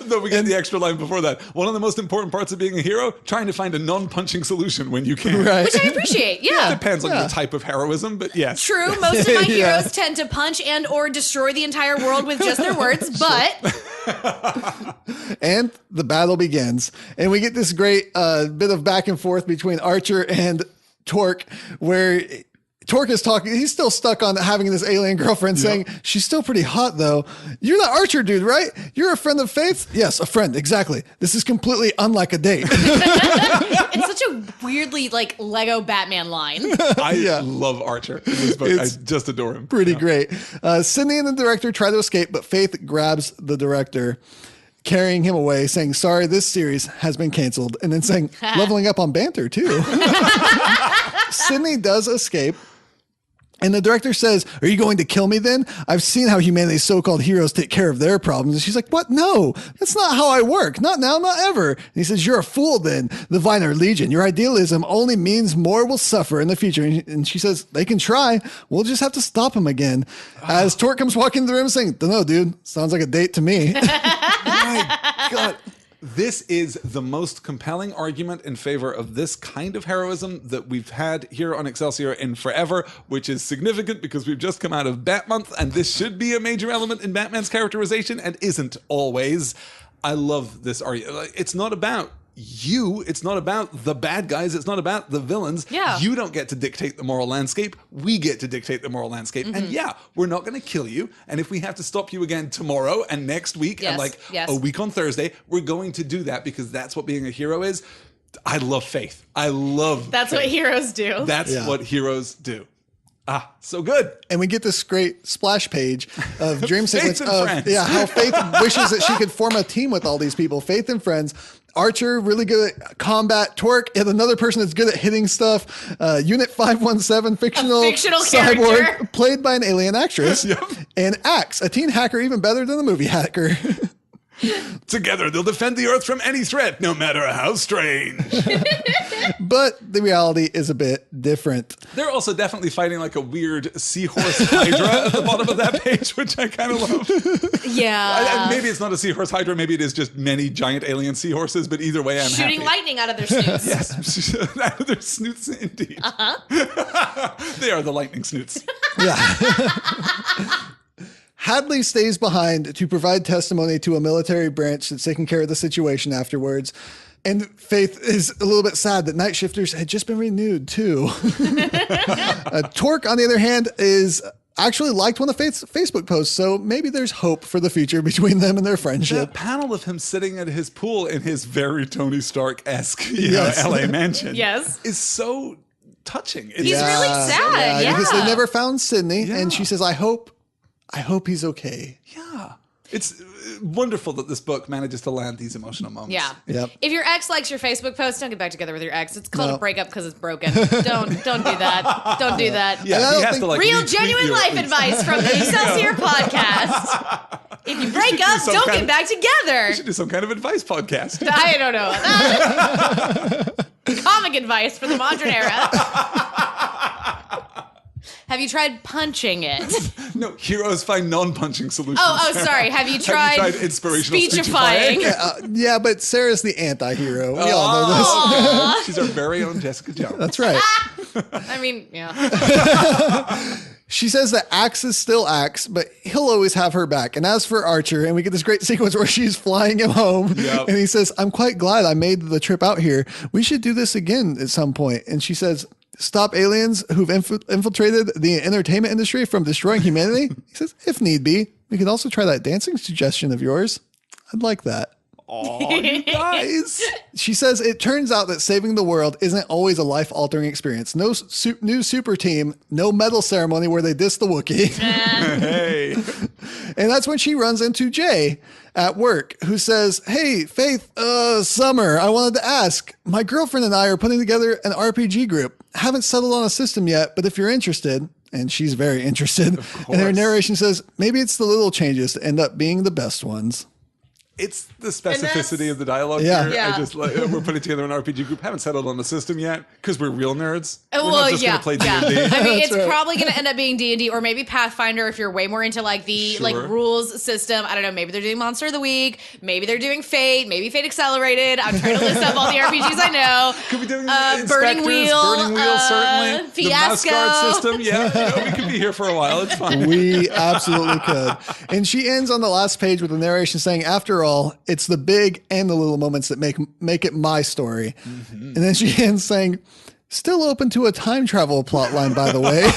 Though we get the extra line before that. One of the most important parts of being a hero, trying to find a non-punching solution when you can. Right. Which I appreciate, yeah. It depends on your type of heroism, but yes. True, most of my heroes tend to punch and or destroy the entire world with just their words, but... And the battle begins. And we get this great bit of back and forth between Archer and Torque, where Torque is talking. He's still stuck on having this alien girlfriend saying, she's still pretty hot, though. You're the Archer dude, right? You're a friend of Faith's? Yes, a friend. Exactly. This is completely unlike a date. It's such a weirdly, Lego Batman line. I love Archer in this book. I just adore him. Pretty great. Sydney and the director try to escape, but Faith grabs the director, carrying him away, saying, sorry, this series has been canceled. And then saying, leveling up on banter, too. Sydney does escape. And the director says, are you going to kill me then? I've seen how humanity's so-called heroes take care of their problems. And she's like, what? No, that's not how I work. Not now, not ever. And he says, you're a fool then. The Viner Legion, your idealism only means more will suffer in the future. And she says, they can try. We'll just have to stop them again. As Torque comes walking into the room saying, dunno, dude, sounds like a date to me. My God. This is the most compelling argument in favor of this kind of heroism that we've had here on Excelsior in forever, which is significant because we've just come out of Bat Month, and this should be a major element in Batman's characterization and isn't always. I love this argument. It's not about you. It's not about the bad guys. It's not about the villains. Yeah. You don't get to dictate the moral landscape. We get to dictate the moral landscape. Mm-hmm. And yeah, we're not going to kill you. And if we have to stop you again tomorrow and next week and a week on Thursday, we're going to do that because that's what being a hero is. I love Faith. I love That's Faith. what heroes do. That's what heroes do. Ah, so good. And we get this great splash page of dream sequence and of friends. how Faith wishes that she could form a team with all these people. Faith and friends. Archer, really good at combat. Torque, and another person that's good at hitting stuff. Unit 517, fictional cyborg, character. played by an alien actress. And Axe, a teen hacker even better than the movie hacker. Together, they'll defend the Earth from any threat, no matter how strange. But the reality is a bit different. They're also definitely fighting like a weird seahorse hydra at the bottom of that page, which I kind of love. Yeah. Maybe it's not a seahorse hydra. Maybe it is just many giant alien seahorses. But either way, I'm shooting happy. lightning out of their snoots. Yes, out of their snoots, indeed. They are the lightning snoots. Yeah. Hadley stays behind to provide testimony to a military branch that's taking care of the situation afterwards. And Faith is a little bit sad that night shifters had just been renewed, too. Torque, on the other hand, is actually liked one of Faith's Facebook posts, so maybe there's hope for the future between them and their friendship. That panel of him sitting at his pool in his very Tony Stark-esque LA mansion is so touching. He's really sad, because they never found Sydney, and she says, I hope he's okay. Yeah. It's wonderful that this book manages to land these emotional moments. Yeah. Yep. If your ex likes your Facebook post, don't get back together with your ex. It's called a breakup because it's broken. Don't do that. Don't do that. Yeah, he has to, like, real, retweet genuine you life advice from the Excelsior podcast. If you break up, don't get back together. You should do some kind of advice podcast. I don't know. Comic advice for the modern era. Have you tried punching it? No, heroes find non-punching solutions. Oh, sorry. Have you tried inspirational speechifying? Yeah, but Sarah's the anti-hero. We all know this. She's our very own Jessica Jones. That's right. I mean, yeah. She says that Axe is still Axe, but he'll always have her back. And as for Archer, and we get this great sequence where she's flying him home, and he says, I'm quite glad I made the trip out here. We should do this again at some point. And she says, stop aliens who've infiltrated the entertainment industry from destroying humanity? He says, if need be. We could also try that dancing suggestion of yours. I'd like that. Oh, you guys. She says it turns out that saving the world isn't always a life-altering experience. No new super team, no medal ceremony where they diss the Wookiee. Hey. And that's when she runs into Jay at work, who says, hey, Faith, Summer, I wanted to ask. My girlfriend and I are putting together an RPG group. Haven't settled on a system yet, but if you're interested, and she's very interested, and her narration says, maybe it's the little changes that end up being the best ones. It's the specificity of the dialogue Yeah. here. Yeah. I just like, we're putting together an RPG group. Haven't settled on the system yet because we're real nerds. We're Well, not just going to play D&D. I mean, it's right. probably going to end up being D&D or maybe Pathfinder if you're way more into like the Sure. like rules system. I don't know. Maybe they're doing Monster of the Week. Maybe they're doing Fate. Maybe Fate Accelerated. I'm trying to list up all the RPGs I know. Could be doing Burning Wheel, certainly. Fiasco. The Mouse Guard system. Yeah, we could be here for a while. It's fine. We absolutely could. And she ends on the last page with the narration saying, after all, it's the big and the little moments that make it my story. Mm-hmm. And then she ends saying, still open to a time travel plot line, by the way.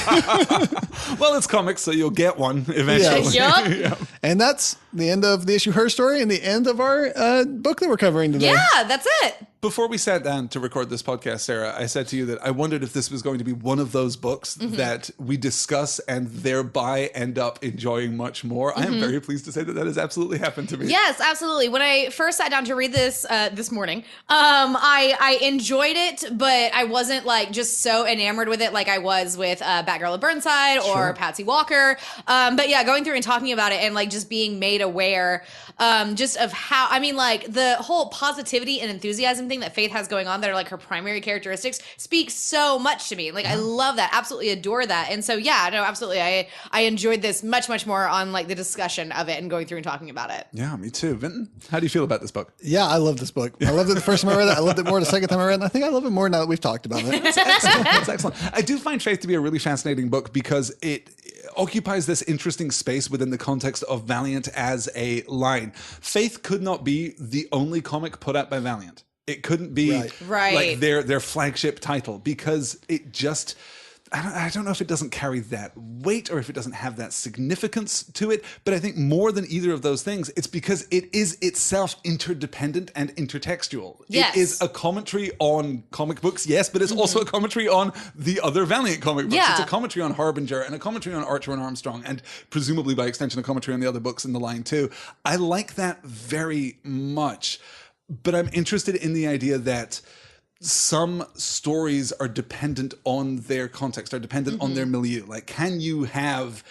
Well, it's comics, so you'll get one eventually. Yup. Yeah. And that's the end of the issue Her Story and the end of our book that we're covering today. Yeah, that's it. Before we sat down to record this podcast, Sarah, I said to you that I wondered if this was going to be one of those books that we discuss and thereby end up enjoying much more. I am very pleased to say that that has absolutely happened to me. Yes, absolutely. When I first sat down to read this this morning, I enjoyed it, but I wasn't like just so enamored with it like I was with Batgirl of Burnside or Patsy Walker. But yeah, going through and talking about it and like just being made aware just of how, I mean, like the whole positivity and enthusiasm thing that Faith has going on that are like her primary characteristics speaks so much to me. Like I love that, absolutely adore that. And so yeah, no, absolutely. I enjoyed this much, much more on like the discussion of it and going through and talking about it. Yeah, me too. Vinton, how do you feel about this book? Yeah, I love this book. I loved it the first time I read it. I loved it more the second time I read it. And I think I love it more now that we've talked about it. That's excellent. I do find Faith to be a really fascinating book because it occupies this interesting space within the context of Valiant as a line. Faith could not be the only comic put out by Valiant. It couldn't be Right. like their flagship title because it just... I don't know if it doesn't carry that weight or if it doesn't have that significance to it, but I think more than either of those things, it's because it is itself interdependent and intertextual. Yes. It is a commentary on comic books, yes, but it's also a commentary on the other Valiant comic books. Yeah. It's a commentary on Harbinger and a commentary on Archer and Armstrong, and presumably by extension a commentary on the other books in the line too. I like that very much, but I'm interested in the idea that some stories are dependent on their context, are dependent on their milieu. Like, can you have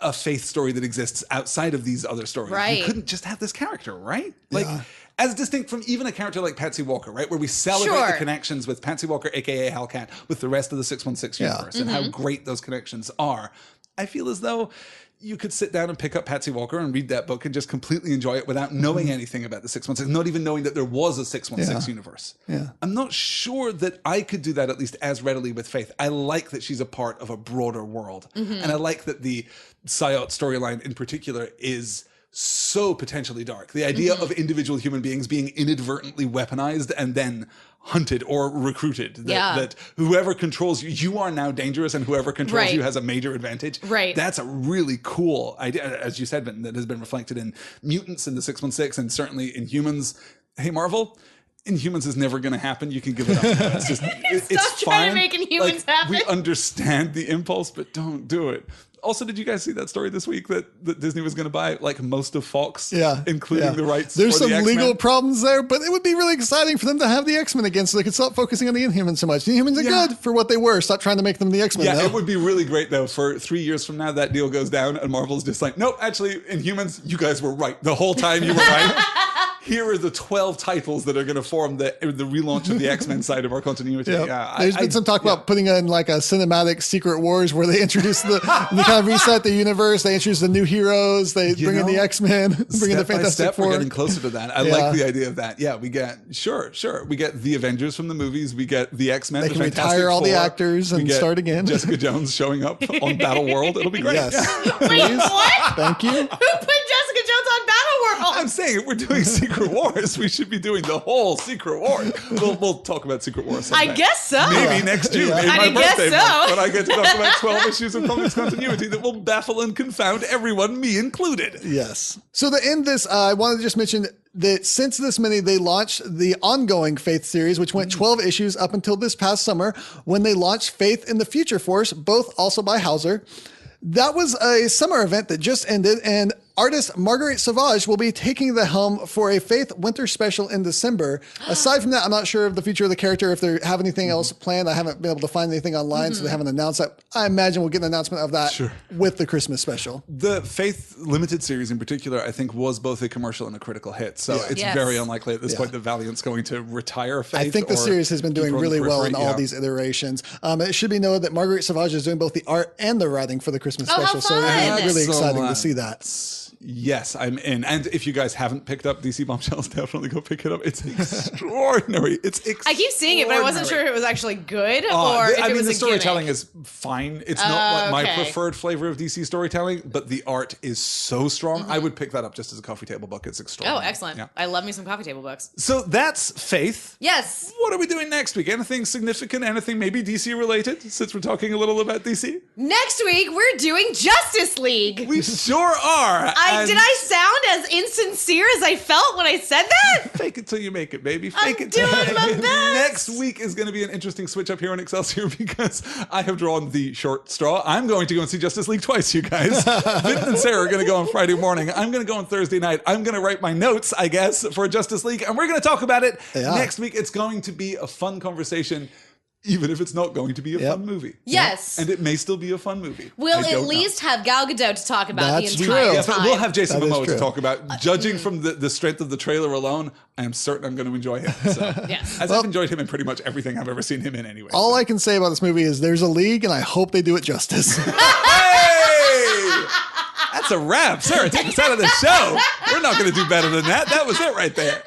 a Faith story that exists outside of these other stories? Right. You couldn't just have this character, right? Like, as distinct from even a character like Patsy Walker, right? Where we celebrate the connections with Patsy Walker, aka Hellcat, with the rest of the 616 universe and how great those connections are. I feel as though you could sit down and pick up Patsy Walker and read that book and just completely enjoy it without knowing anything about the 616, not even knowing that there was a 616 universe. Yeah. I'm not sure that I could do that at least as readily with Faith. I like that she's a part of a broader world. And I like that the Psyot storyline in particular is so potentially dark. The idea of individual human beings being inadvertently weaponized and then hunted or recruited. That whoever controls you, you are now dangerous, and whoever controls you has a major advantage. Right. That's a really cool idea, as you said, Vinton, that has been reflected in mutants in the 616 and certainly in humans. Hey, Marvel, Inhumans is never going to happen. You can give it up. It's just, it's trying fine. to make Inhumans happen. We understand the impulse, but don't do it. Also, did you guys see that story this week that Disney was going to buy like most of Fox, including the rights? There's for some the X-Men? legal problems there, but it would be really exciting for them to have the X-Men again, so they could stop focusing on the Inhumans so much. The Inhumans are good for what they were. Stop trying to make them the X-Men. Yeah, though. it would be really great though. For 3 years from now, that deal goes down, and Marvel's just like, nope, actually, Inhumans, you guys were right the whole time. You were right. here are the 12 titles that are going to form the relaunch of the X-Men side of our continuity. Yep. Yeah, There's been some talk about putting in like a cinematic Secret Wars where they introduce they kind of reset the universe. They introduce the new heroes. They bring in the X-Men, bring in the Fantastic Four. We're getting closer to that. I like the idea of that. Yeah, we get we get the Avengers from the movies. We get the X-Men. They can retire all the actors and start again. Jessica Jones showing up on Battle World. It'll be great. Yes. Wait, what? Thank you. Who put Jessica Jones on Battle World? I'm saying if we're doing Secret Wars, we should be doing the whole Secret Wars. We'll talk about Secret Wars sometime. I guess so. Maybe next June, maybe I my guess birthday so. month, when I get to talk about 12 issues of comics continuity that will baffle and confound everyone, me included. Yes. So to end this, I wanted to just mention that since this mini, they launched the ongoing Faith series, which went 12 issues up until this past summer when they launched Faith in the Future Force, both also by Hauser. That was a summer event that just ended, and artist Marguerite Sauvage will be taking the helm for a Faith Winter Special in December. Aside from that, I'm not sure of the future of the character, if they have anything else planned. I haven't been able to find anything online, so they haven't announced that. I imagine we'll get an announcement of that with the Christmas special. The Faith Limited series in particular, I think, was both a commercial and a critical hit. So it's very unlikely at this point that Valiant's going to retire Faith. I think the series has been doing really well in all these iterations. It should be noted that Marguerite Sauvage is doing both the art and the writing for the Christmas special. So it's really exciting to see that. Yes, I'm in. And if you guys haven't picked up DC Bombshells, definitely go pick it up. It's extraordinary. I keep seeing it, but I wasn't sure if it was actually good or if it was the a storytelling gimmick. is fine. It's not my preferred flavor of DC storytelling, but the art is so strong. I would pick that up just as a coffee table book. It's extraordinary. Oh, excellent. Yeah. I love me some coffee table books. So that's Faith. Yes. What are we doing next week? Anything significant? Anything maybe DC related, since we're talking a little about DC? Next week, we're doing Justice League. We sure are. Did I sound as insincere as I felt when I said that? Fake it till you make it, baby. Fake I'm it. doing my best. Next week is going to be an interesting switch up here on Excelsior because I have drawn the short straw. I'm going to go and see Justice League twice, you guys. Vinton and Sarah are going to go on Friday morning. I'm going to go on Thursday night. I'm going to write my notes, I guess, for Justice League, and we're going to talk about it next week. It's going to be a fun conversation. Even if it's not going to be a fun movie. Yes. And it may still be a fun movie. We'll at least have Gal Gadot to talk about That's the entire true. Yes, but time. we'll have Jason Momoa to talk about. Judging from the strength of the trailer alone, I am certain I'm going to enjoy him. So, as I've enjoyed him in pretty much everything I've ever seen him in anyway. All I can say about this movie is there's a league, and I hope they do it justice. Hey! That's a wrap. Sarah, take us out of the show. We're not going to do better than that. That was it right there.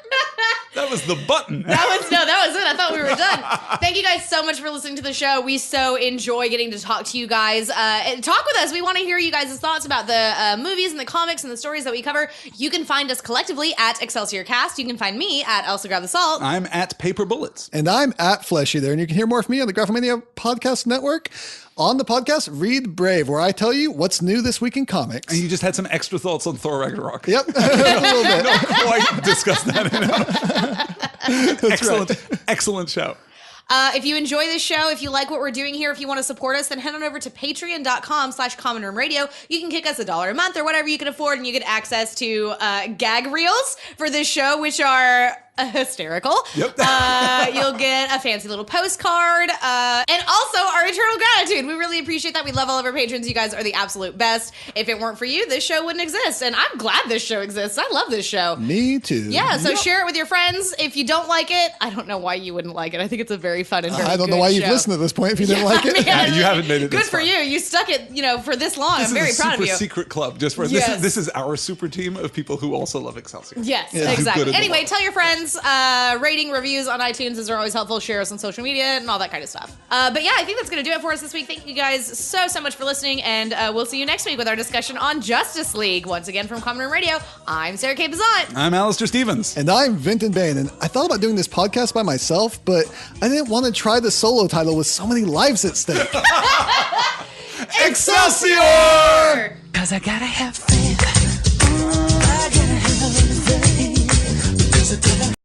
That was the button. That was it. I thought we were done. Thank you guys so much for listening to the show. We so enjoy getting to talk to you guys. And talk with us. We want to hear you guys' thoughts about the movies and the comics and the stories that we cover. You can find us collectively at Excelsior Cast. You can find me at Elsa Grab the Salt. I'm at Paper Bullets. And I'm at Fleshy there. And you can hear more from me on the Graphomania Podcast Network. On the podcast, Read Brave, where I tell you what's new this week in comics. And you just had some extra thoughts on Thor Ragnarok. Yep, a little bit. Not quite discussed that enough. Excellent show. If you enjoy this show, if you like what we're doing here, if you want to support us, then head on over to patreon.com/Common Room Radio. You can kick us $1 a month or whatever you can afford, and you get access to gag reels for this show, which are hysterical. Yep. You'll get a fancy little postcard, and also our eternal gratitude. We really appreciate that. We love all of our patrons. You guys are the absolute best. If it weren't for you, this show wouldn't exist, and I'm glad this show exists. I love this show. Me too. Yeah, so share it with your friends. If you don't like it, I don't know why you wouldn't like it. I think it's a very fun and very I don't know why you've listened to this point if you didn't like it. You haven't made it Good this for far. you. You stuck it, for this long. I'm very proud of you. This is a super secret club. Just for Yes. this is our super team of people who also love Excelsior. Yes, Good exactly. in the Anyway, world. tell your friends. Rating, reviews on iTunes is always helpful. Share us on social media and all that kind of stuff. But yeah, I think that's going to do it for us this week. Thank you guys so much for listening, and we'll see you next week with our discussion on Justice League. Once again from Common Room Radio, I'm Sarah K. Bazant. I'm Alistair Stevens. And I'm Vinton Bain, and I thought about doing this podcast by myself, but I didn't want to try the solo title with so many lives at stake. Excelsior! 'Cause I gotta have faith. I gotta have faith.